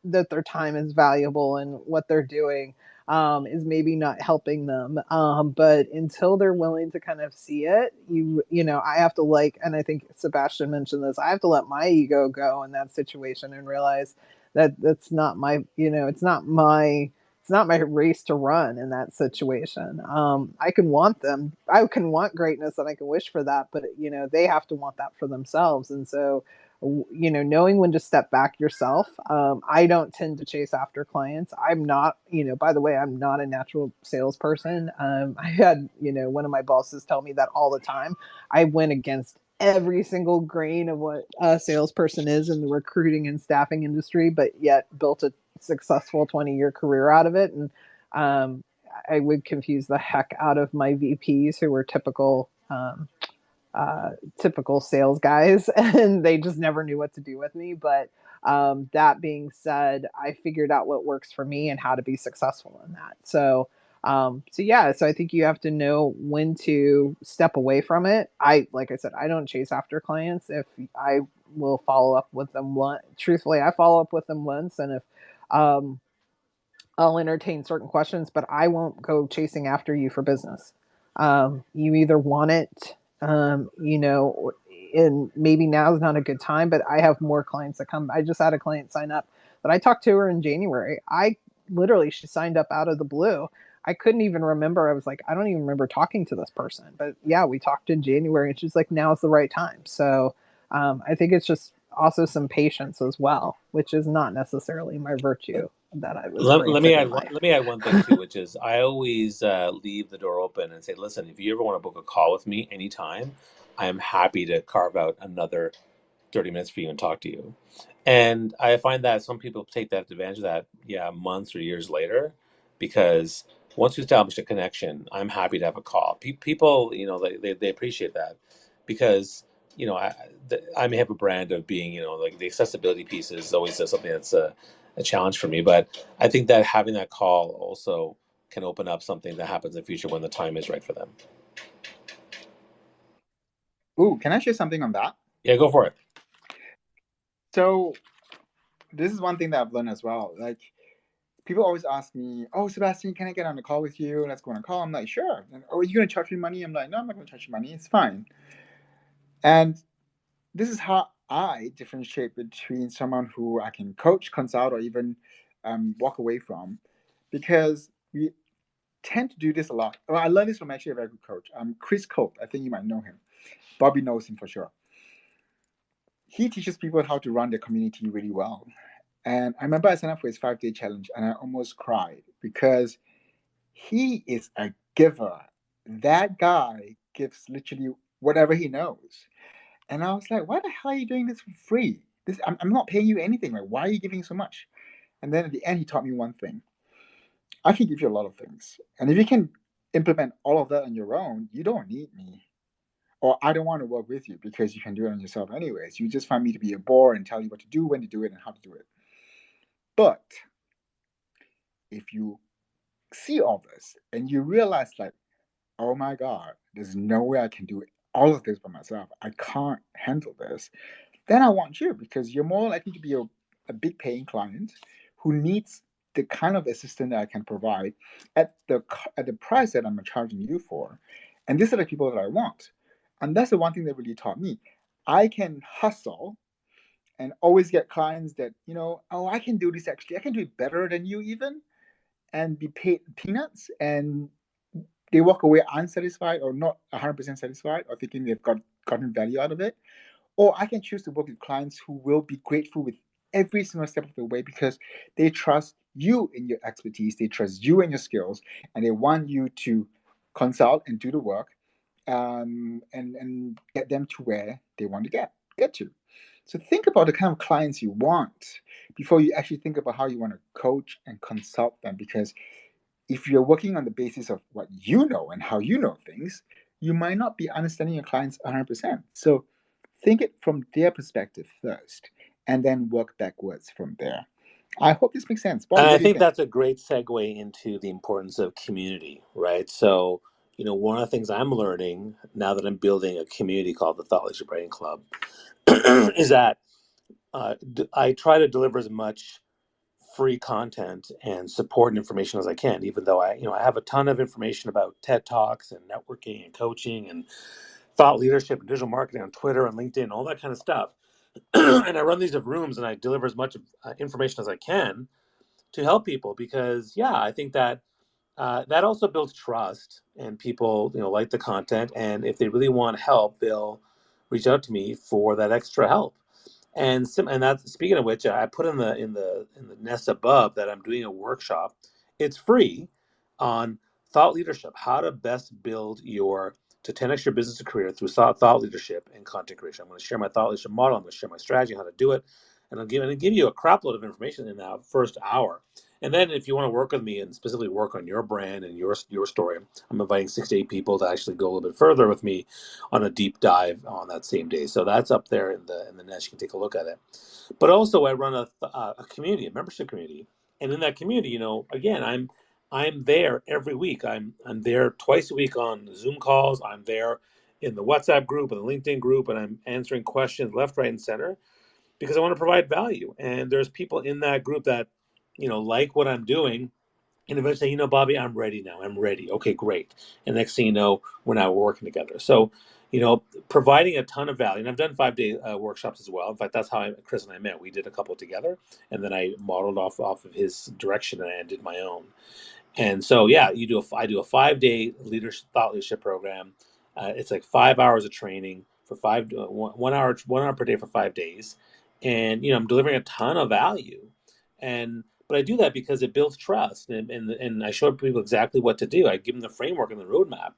that their time is valuable and what they're doing is maybe not helping them. But until they're willing to kind of see it, you know, I have to like, and I think Sebastian mentioned this. I have to let my ego go in that situation and realize that that's not my, you know, it's not my race to run in that situation. I can want them, I can want greatness, and I can wish for that, but you know, they have to want that for themselves. And so you know, knowing when to step back yourself. I don't tend to chase after clients. I'm not, you know, by the way, I'm not a natural salesperson. I had, you know, one of my bosses tell me that all the time. I went against every single grain of what a salesperson is in the recruiting and staffing industry, but yet built a successful 20-year career out of it. And I would confuse the heck out of my VPs who were typical sales guys, and they just never knew what to do with me. But that being said, I figured out what works for me and how to be successful in that. So yeah, so I think you have to know when to step away from it. Like I said, I don't chase after clients. If I will follow up with them once, truthfully, I follow up with them once, and if um, I'll entertain certain questions, but I won't go chasing after you for business. You either want it, you know, and maybe now is not a good time, but I have more clients that come. I just had a client sign up that I talked to her in January. She signed up out of the blue. I couldn't even remember. I was like, I don't even remember talking to this person. But yeah, we talked in January, and she's like, now's the right time. So I think it's just also some patience as well, which is not necessarily my virtue that I was granted in life. Let me add one thing too, which is I always leave the door open and say, listen, if you ever want to book a call with me anytime, I am happy to carve out another 30 minutes for you and talk to you. And I find that some people take that advantage of that, yeah, months or years later, because once you establish a connection, I'm happy to have a call. People, you know, they appreciate that because, you know, I may have a brand of being, you know, like the accessibility piece is always something that's a challenge for me. But I think that having that call also can open up something that happens in the future when the time is right for them. Ooh, can I share something on that? Yeah, go for it. So this is one thing that I've learned as well. Like people always ask me, "Oh, Sebastian, can I get on a call with you? Let's go on a call." I'm like, "Sure." And, "Oh, are you going to charge me money?" I'm like, "No, I'm not going to charge you money. It's fine." And this is how I differentiate between someone who I can coach, consult, or even walk away from, because we tend to do this a lot. Well, I learned this from actually a very good coach, Chris Cope. I think you might know him. Bobby knows him for sure. He teaches people how to run their community really well. And I remember I signed up for his 5-day challenge and I almost cried because he is a giver. That guy gives literally whatever he knows. And I was like, why the hell are you doing this for free? I'm not paying you anything. Like, why are you giving so much? And then at the end, he taught me one thing. I can give you a lot of things. And if you can implement all of that on your own, you don't need me. Or I don't want to work with you because you can do it on yourself anyways. You just find me to be a bore and tell you what to do, when to do it, and how to do it. But if you see all this and you realize, like, oh my God, there's no way I can do all of this by myself. I can't handle this. Then I want you because you're more likely to be a big paying client who needs the kind of assistance that I can provide at the price that I'm charging you for. And these are the people that I want. And that's the one thing that really taught me. I can hustle and always get clients that, oh, I can do this actually. I can do it better than you even, and be paid peanuts, and they walk away unsatisfied or not 100% satisfied or thinking they've gotten value out of it. Or I can choose to work with clients who will be grateful with every single step of the way because they trust you in your expertise, they trust you in your skills, and they want you to consult and do the work, and get them to where they want to get to. So think about the kind of clients you want before you actually think about how you want to coach and consult them, because if you're working on the basis of what you know and how you know things, you might not be understanding your clients 100%. So think it from their perspective first and then work backwards from there. I hope this makes sense. And Bobby, I what do you think think? that's a great segue into the importance of community, right? So, one of the things I'm learning now that I'm building a community called the Thought Leadership Writing Club is that I try to deliver as much free content and support and information as I can, even though I have a ton of information about TED Talks and networking and coaching and thought leadership and digital marketing on Twitter and LinkedIn, all that kind of stuff. And I run these rooms and I deliver as much information as I can to help people because, yeah, I think that that also builds trust and people, like the content. And if they really want help, they'll reach out to me for that extra help. And that's, speaking of which, I put in the nest above that I'm doing a workshop. It's free on thought leadership, how to best build to 10x your business and career through thought leadership and content creation. I'm going to share my thought leadership model. I'm going to share my strategy, how to do it, and I'm going to give you a crap load of information in that first hour. And then if you want to work with me and specifically work on your brand and your story, I'm inviting 6 to 8 people to actually go a little bit further with me on a deep dive on that same day. So that's up there in the nest. You can take a look at it. But also, I run a community, a membership community, and in that community, again, I'm there every week. I'm there twice a week on Zoom calls. I'm there in the WhatsApp group and the LinkedIn group, and I'm answering questions left, right, and center because I want to provide value. And there's people in that group that like what I'm doing, and eventually, Bobby, I'm ready now. I'm ready. Okay, great. And next thing you know, we're now working together. So, providing a ton of value. And I've done 5-day workshops as well. In fact, that's how Chris and I met. We did a couple together, and then I modeled off of his direction and I did my own. And so, yeah, I do a 5-day thought leadership program. It's like 5 hours of training for 1 hour per day for 5 days, and I'm delivering a ton of value. But I do that because it builds trust, and I show people exactly what to do. I give them the framework and the roadmap.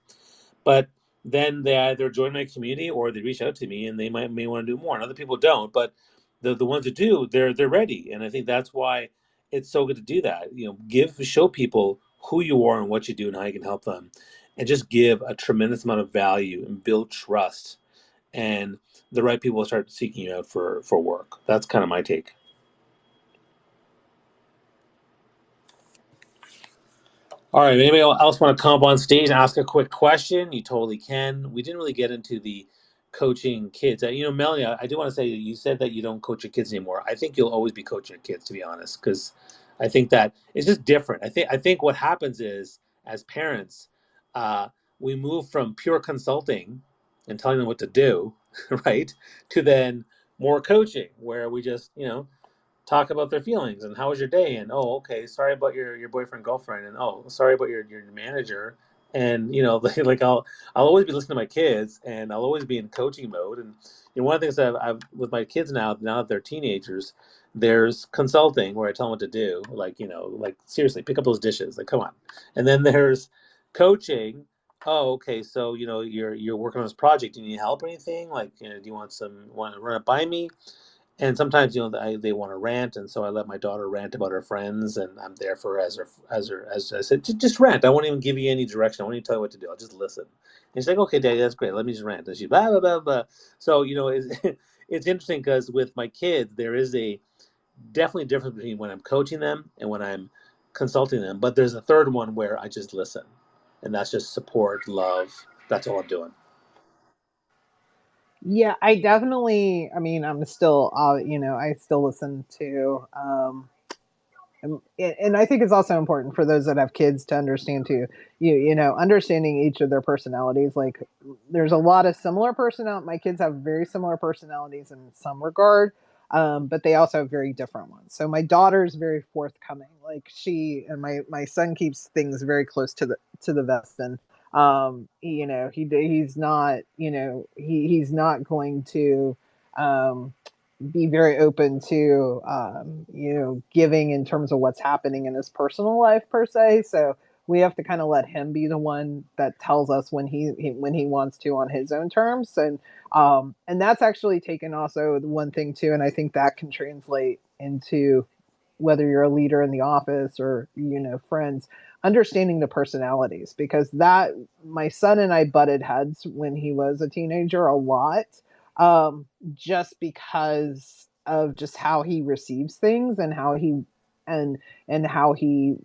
But then they either join my community or they reach out to me, and they may want to do more. And other people don't, but the ones that do, they're ready. And I think that's why it's so good to do that. Show people who you are and what you do and how you can help them, and just give a tremendous amount of value and build trust. And the right people will start seeking you out for work. That's kind of my take. All right. Anybody else want to come up on stage and ask a quick question? You totally can. We didn't really get into the coaching kids. Melanie, I do want to say you said that you don't coach your kids anymore. I think you'll always be coaching your kids, to be honest, because I think that it's just different. I think what happens is, as parents, uh, we move from pure consulting and telling them what to do, right, to then more coaching, where we just, talk about their feelings and how was your day, and oh, okay, sorry about your boyfriend, girlfriend, and oh, sorry about your manager. And like I'll always be listening to my kids, and I'll always be in coaching mode. And one of the things that I've with my kids now that they're teenagers, there's consulting where I tell them what to do, like like seriously, pick up those dishes, like come on. And then there's coaching. Oh, okay, so you're working on this project. Do you need help or anything? Like, do you want to run it by me? And sometimes they want to rant, and so I let my daughter rant about her friends, and I'm there for her as I said, just rant. I won't even give you any direction. I won't even tell you what to do. I'll just listen. And she's like, okay, Daddy, that's great. Let me just rant. And she blah blah blah blah. So it's interesting because with my kids there is a definitely difference between when I'm coaching them and when I'm consulting them. But there's a third one where I just listen, and that's just support, love. That's all I'm doing. Yeah, I definitely, I mean, I'm still, I still listen to, and I think it's also important for those that have kids to understand too, understanding each of their personalities. Like there's a lot of similar personality. My kids have very similar personalities in some regard. But they also have very different ones. So my daughter's very forthcoming. Like she and my son keeps things very close to the vest, and he's not, he's not going to be very open to giving in terms of what's happening in his personal life per se. So we have to kind of let him be the one that tells us when when he wants to on his own terms. And that's actually taken also one thing too, and I think that can translate into whether you're a leader in the office or friends, understanding the personalities, because that my son and I butted heads when he was a teenager a lot, um, just because of just how he receives things and how he and how he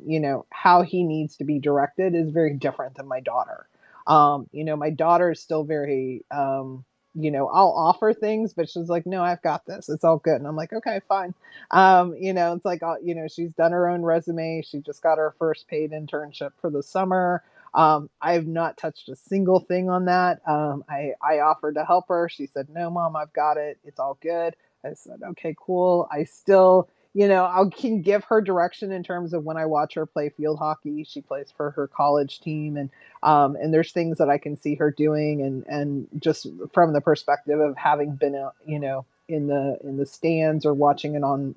how he needs to be directed is very different than my daughter. My daughter is still very I'll offer things, but she's like, no, I've got this, it's all good. And I'm like, okay, fine. It's like, she's done her own resume, she just got her first paid internship for the summer. I have not touched a single thing on that. I offered to help her. She said, no, mom, I've got it. It's all good. I said, okay, cool. I still, I can give her direction in terms of when I watch her play field hockey. She plays for her college team, and there's things that I can see her doing, and just from the perspective of having been, in the stands or watching it on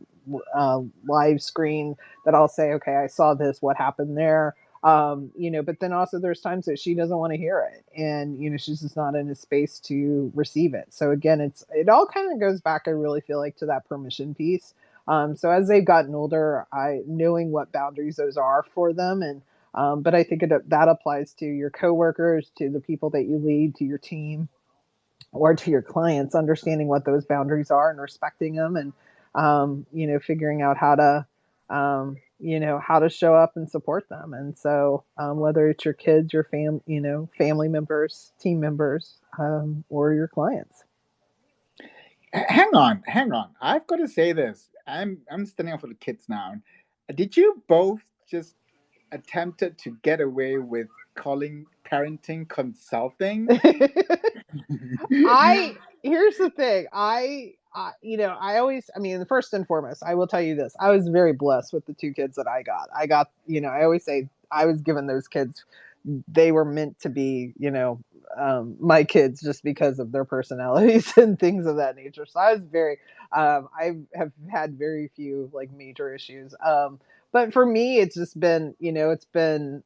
live screen, that I'll say, okay, I saw this. What happened there? But then also there's times that she doesn't want to hear it, and she's just not in a space to receive it. So again, it all kind of goes back, I really feel like, to that permission piece. So as they've gotten older, I knowing what boundaries those are for them, and but I think that applies to your coworkers, to the people that you lead, to your team, or to your clients, understanding what those boundaries are and respecting them, and figuring out how to how to show up and support them. And so whether it's your kids, your family members, team members, or your clients. Hang on. I've got to say this. I'm standing up for the kids now. Did you both just attempted to get away with calling parenting consulting? I Here's the thing. I always, I mean, first and foremost, I will tell you this. I was very blessed with the two kids that I got. I always say I was given those kids. They were meant to be, my kids, just because of their personalities and things of that nature. So I was very, I have had very few like major issues. But for me, it's just been, it's been,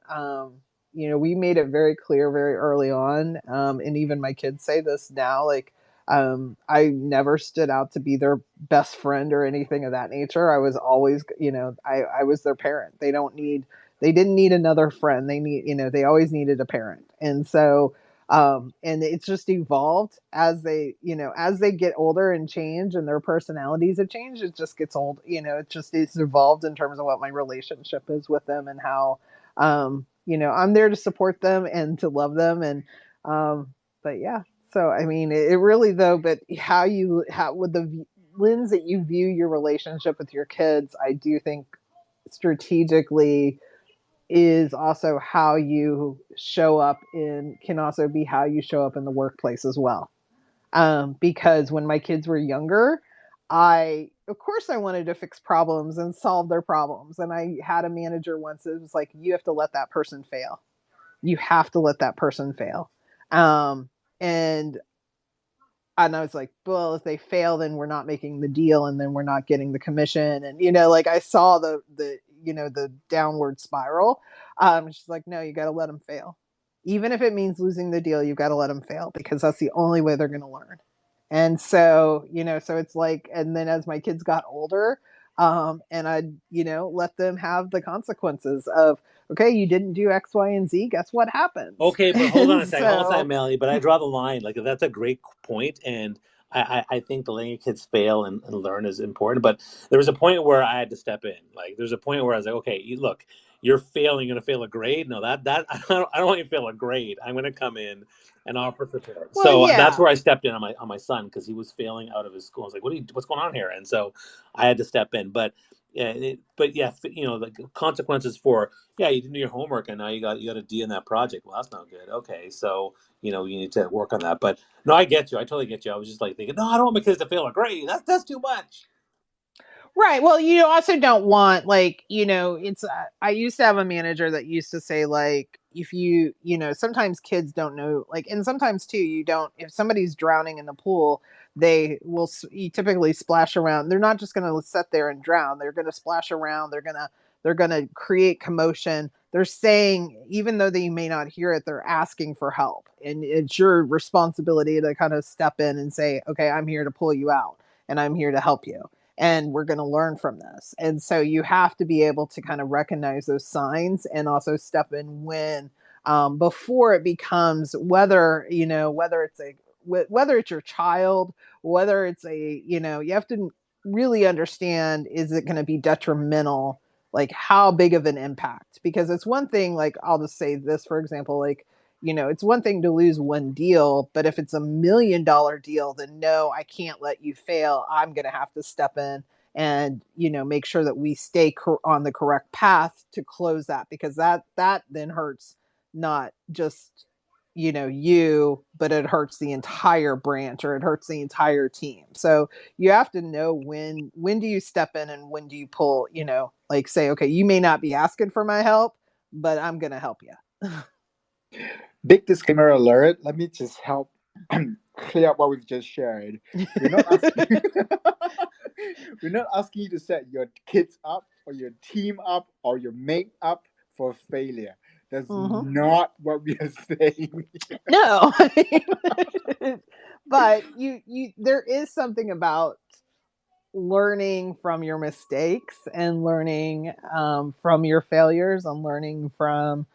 we made it very clear very early on. And even my kids say this now, like, I never stood out to be their best friend or anything of that nature. I was always, I was their parent. They didn't need another friend. They always needed a parent. And so, and it's just evolved as as they get older and change, and their personalities have changed. It just gets old, it's evolved in terms of what my relationship is with them, and how, I'm there to support them and to love them. And, but yeah, so, I mean, it really though, but how with the lens that you view your relationship with your kids, I do think strategically is also how you show up can also be how you show up in the workplace as well. Because when my kids were younger, of course, I wanted to fix problems and solve their problems. And I had a manager once. It was like, you have to let that person fail. You have to let that person fail. Um, and and I was like, well, if they fail, then we're not making the deal, and then we're not getting the commission. And like I saw the downward spiral. She's like, no, you got to let them fail, even if it means losing the deal. You got to let them fail because that's the only way they're going to learn. And so so it's like, and then as my kids got older, and I let them have the consequences of, okay, you didn't do X, Y, and Z. Guess what happens? Okay, but hold on a And second. Hold on a second, so, Melanie. But I draw the line. Like, that's a great point, and I think the letting your kids fail and learn is important. But there was a point where I had to step in. Like, there's a point where I was like, okay, look, you're failing. You're gonna fail a grade. No, that I don't want you to fail a grade. I'm gonna come in and offer support. well, So that's yeah. where I stepped in on my son because he was failing out of his school. I was like, what's going on here? And so I had to step in. But yeah, the consequences for, yeah, you didn't do your homework and now you got a D in that project. Well, that's not good. Okay, so you need to work on that. But no, I get you. I totally get you. I was just like thinking, no, I don't want my kids to fail a grade. That's too much. Right. Well, you also don't want, like, it's I used to have a manager that used to say, like, if sometimes kids don't know, like, and sometimes too, you don't, if somebody's drowning in the pool, they will you typically splash around. They're not just going to sit there and drown. They're going to splash around. They're going to create commotion. They're saying, even though they may not hear it, they're asking for help. And it's your responsibility to kind of step in and say, okay, I'm here to pull you out and I'm here to help you, and we're going to learn from this. And so you have to be able to kind of recognize those signs and also step in when, before it becomes, whether it's your child, whether it's you have to really understand, is it going to be detrimental? Like, how big of an impact? Because it's one thing, like, I'll just say this, for example, like, it's one thing to lose one deal, but if it's $1 million deal, then no, I can't let you fail. I'm going to have to step in and, make sure that we stay on the correct path to close that, because that then hurts not just, but it hurts the entire branch, or it hurts the entire team. So you have to know when do you step in and when do you pull, like, say, okay, you may not be asking for my help, but I'm going to help you. Big disclaimer alert. Let me just help clear up what we've just shared. We're not asking, we're not asking you to set your kids up or your team up or your mate up for failure. That's Mm-hmm. not what we are saying. No, but there is something about learning from your mistakes and learning, from your failures, and learning from,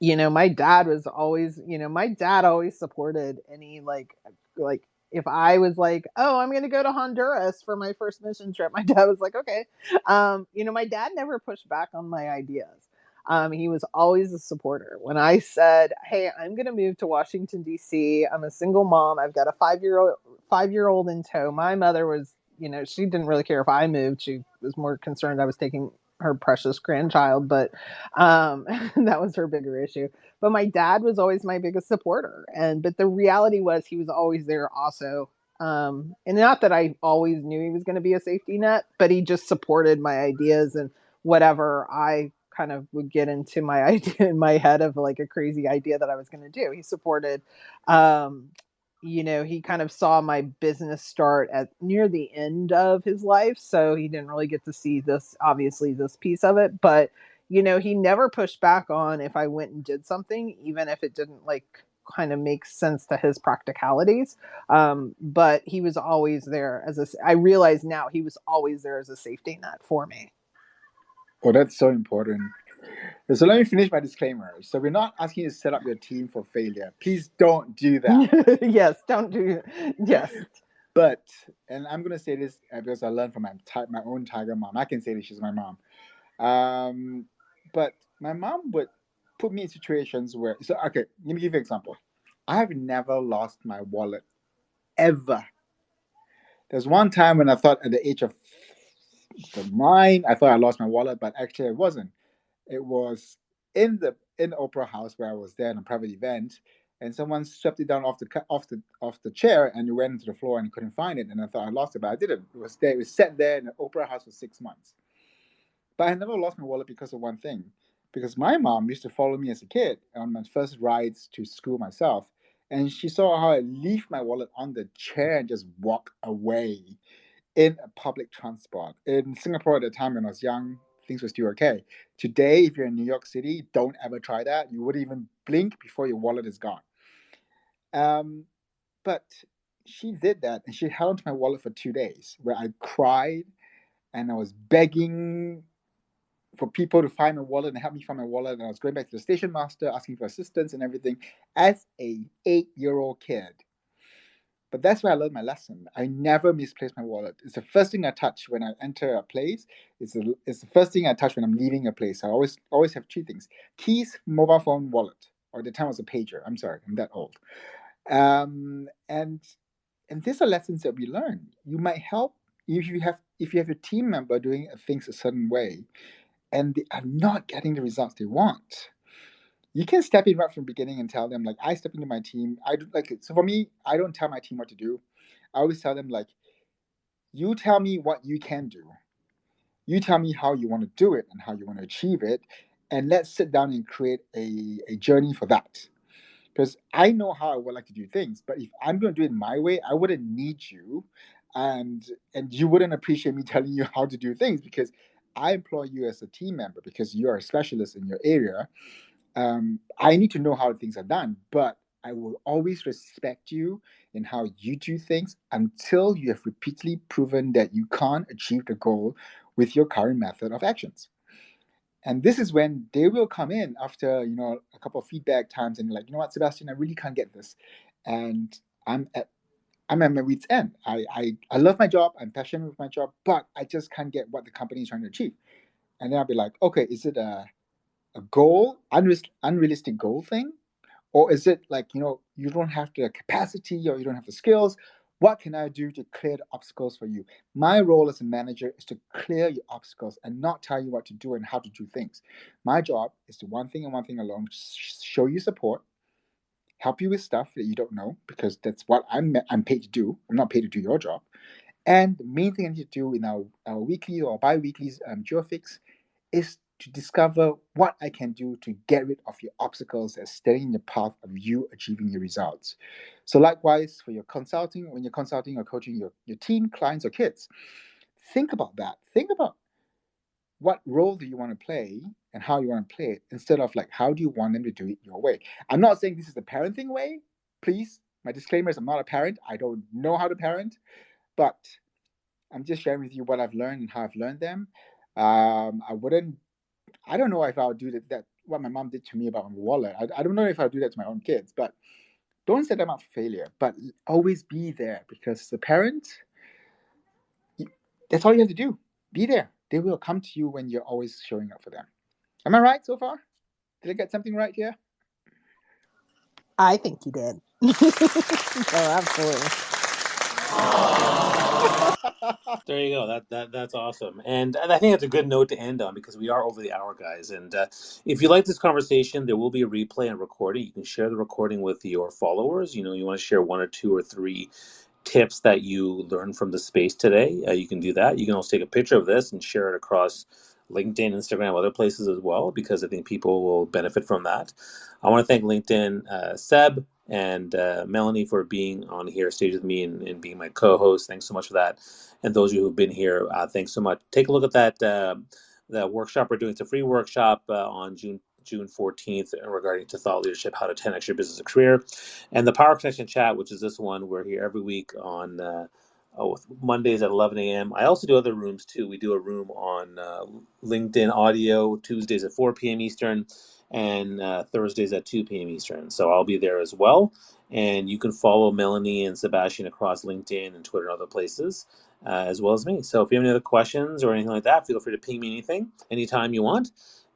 my dad always supported any, like if I was like, oh, I'm going to go to Honduras for my first mission trip, my dad was like, okay. My dad never pushed back on my ideas. He was always a supporter. When I said, hey, I'm going to move to Washington, D.C., I'm a single mom, I've got a 5-year-old in tow. My mother was, she didn't really care if I moved. She was more concerned I was taking her precious grandchild, but that was her bigger issue. But my dad was always my biggest supporter, but the reality was he was always there also. And not that I always knew he was going to be a safety net, but he just supported my ideas, and whatever I kind of would get into my idea in my head of, like, a crazy idea that I was going to do. He supported. He kind of saw my business start at near the end of his life, so he didn't really get to see this piece of it. But he never pushed back on if I went and did something, even if it didn't, like, kind of make sense to his practicalities. But he was always there I realize now, he was always there as a safety net for me. Oh, that's so important. So let me finish my disclaimer. So we're not asking you to set up your team for failure. Please don't do that. Yes, don't do. Yes. But, and I'm going to say this because I learned from my own tiger mom. I can say that she's my mom. But my mom would put me in situations where, so, okay, let me give you an example. I have never lost my wallet, ever. There's one time when I thought at the age of So mine, I thought I lost my wallet, but actually it wasn't. It was in the Opera House where I was there in a private event, and someone swept it down off the chair, and it went into the floor, and I couldn't find it. And I thought I lost it, but I didn't. It was there. It was sat there in the Opera House for 6 months. But I never lost my wallet because of one thing. Because my mom used to follow me as a kid on my first rides to school myself, and she saw how I leave my wallet on the chair and just walk away in a public transport. In Singapore at the time when I was young, things were still okay. Today, if you're in New York City, don't ever try that. You wouldn't even blink before your wallet is gone. Um, but she did that, and she held onto my wallet for 2 days, where I cried and I was begging for people to find my wallet and help me find my wallet. And I was going back to the station master, asking for assistance and everything as a 8-year-old kid. But that's where I learned my lesson. I never misplace my wallet. It's the first thing I touch when I enter a place. It's the first thing I touch when I'm leaving a place. I always have three things: keys, mobile phone, wallet. Or at the time it was a pager. I'm sorry, I'm that old. And these are lessons that we learn. You might help if you have a team member doing things a certain way, and they are not getting the results they want. You can step in right from the beginning and tell them, like, I step into my team. I do like it. So for me, I don't tell my team what to do. I always tell them, like, you tell me what you can do. You tell me how you want to do it and how you want to achieve it, and let's sit down and create a journey for that. Because I know how I would like to do things, but if I'm going to do it my way, I wouldn't need you, and you wouldn't appreciate me telling you how to do things, because I employ you as a team member because you are a specialist in your area. I need to know how things are done, but I will always respect you in how you do things until you have repeatedly proven that you can't achieve the goal with your current method of actions. And this is when they will come in after a couple of feedback times, and you're like, you know what, Sebastian, I really can't get this, and I'm at I'm at my wit's end. I love my job, I'm passionate with my job, but I just can't get what the company is trying to achieve. And then I'll be like, okay, is it a goal, unrealistic goal thing? Or is it like, you don't have the capacity or you don't have the skills? What can I do to clear the obstacles for you? My role as a manager is to clear your obstacles and not tell you what to do and how to do things. My job is to one thing and one thing alone: show you support, help you with stuff that you don't know, because that's what I'm paid to do. I'm not paid to do your job. And the main thing I need to do in our weekly or bi-weekly geofix is to discover what I can do to get rid of your obstacles that stand in the path of you achieving your results. So likewise, for your consulting, when you're consulting or coaching your team, clients, or kids, think about that. Think about what role do you want to play and how you want to play it, instead of like, how do you want them to do it your way. I'm not saying this is the parenting way. Please, my disclaimer is I'm not a parent. I don't know how to parent, but I'm just sharing with you what I've learned and how I've learned them. I don't know if I'll do that what my mom did to me about my wallet. I don't know if I'll do that to my own kids, but don't set them up for failure. But always be there, because as a parent, that's all you have to do. Be there. They will come to you when you're always showing up for them. Am I right so far? Did I get something right here? I think you did. Oh, absolutely. There you go. That's awesome, and I think that's a good note to end on, because we are over the hour, guys. And if you like this conversation, there will be a replay and recording. You can share the recording with your followers. You want to share one or two or three tips that you learned from the space today. You can do that. You can also take a picture of this and share it across LinkedIn, Instagram, other places as well, because I think people will benefit from that. I want to thank LinkedIn, Seb and Melanie, for being on here stage with me and being my co-host. Thanks so much for that. And those of you who've been here, thanks so much. Take a look at that workshop we're doing. It's a free workshop on June 14th regarding to thought leadership, how to 10x your business and career. And the Power Connection chat, which is this one, we're here every week on Mondays at 11 a.m. I also do other rooms too. We do a room on LinkedIn audio Tuesdays at 4 p.m. Eastern, and Thursdays at 2 p.m. Eastern. So I'll be there as well. And you can follow Melanie and Sebastian across LinkedIn and Twitter and other places, as well as me. So if you have any other questions or anything like that, feel free to ping me anytime you want.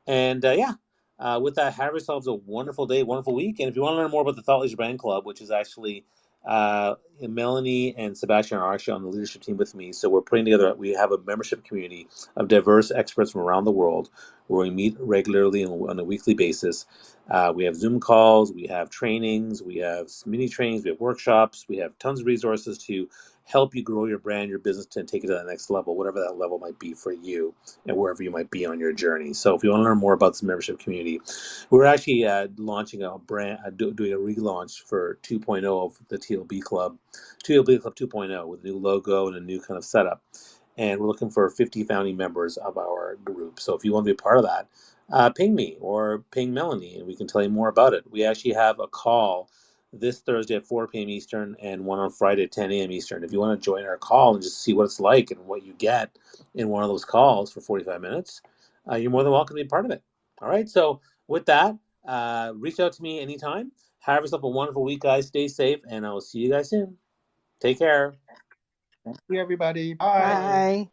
And with that, have yourselves a wonderful day, wonderful week. And if you want to learn more about the Thought Leaders Brand Club, which is actually Melanie and Sebastian are actually on the leadership team with me. So we're putting together, we have a membership community of diverse experts from around the world where we meet regularly on a weekly basis. We have Zoom calls, we have trainings, we have mini trainings, we have workshops, we have tons of resources to help you grow your brand, your business, and take it to the next level, whatever that level might be for you and wherever you might be on your journey. So if you want to learn more about this membership community, we're actually launching a brand, doing a relaunch for 2.0 of the TLB Club, TLB Club 2.0 with a new logo and a new kind of setup. And we're looking for 50 founding members of our group. So if you want to be a part of that, ping me or ping Melanie, and we can tell you more about it. We actually have a call this Thursday at 4 p.m. Eastern and one on Friday at 10 a.m. Eastern. If you want to join our call and just see what it's like and what you get in one of those calls for 45 minutes, you're more than welcome to be part of it. All right. So with that, reach out to me anytime. Have yourself a wonderful week, guys. Stay safe, and I will see you guys soon. Take care. Thank you, everybody. Bye. Bye.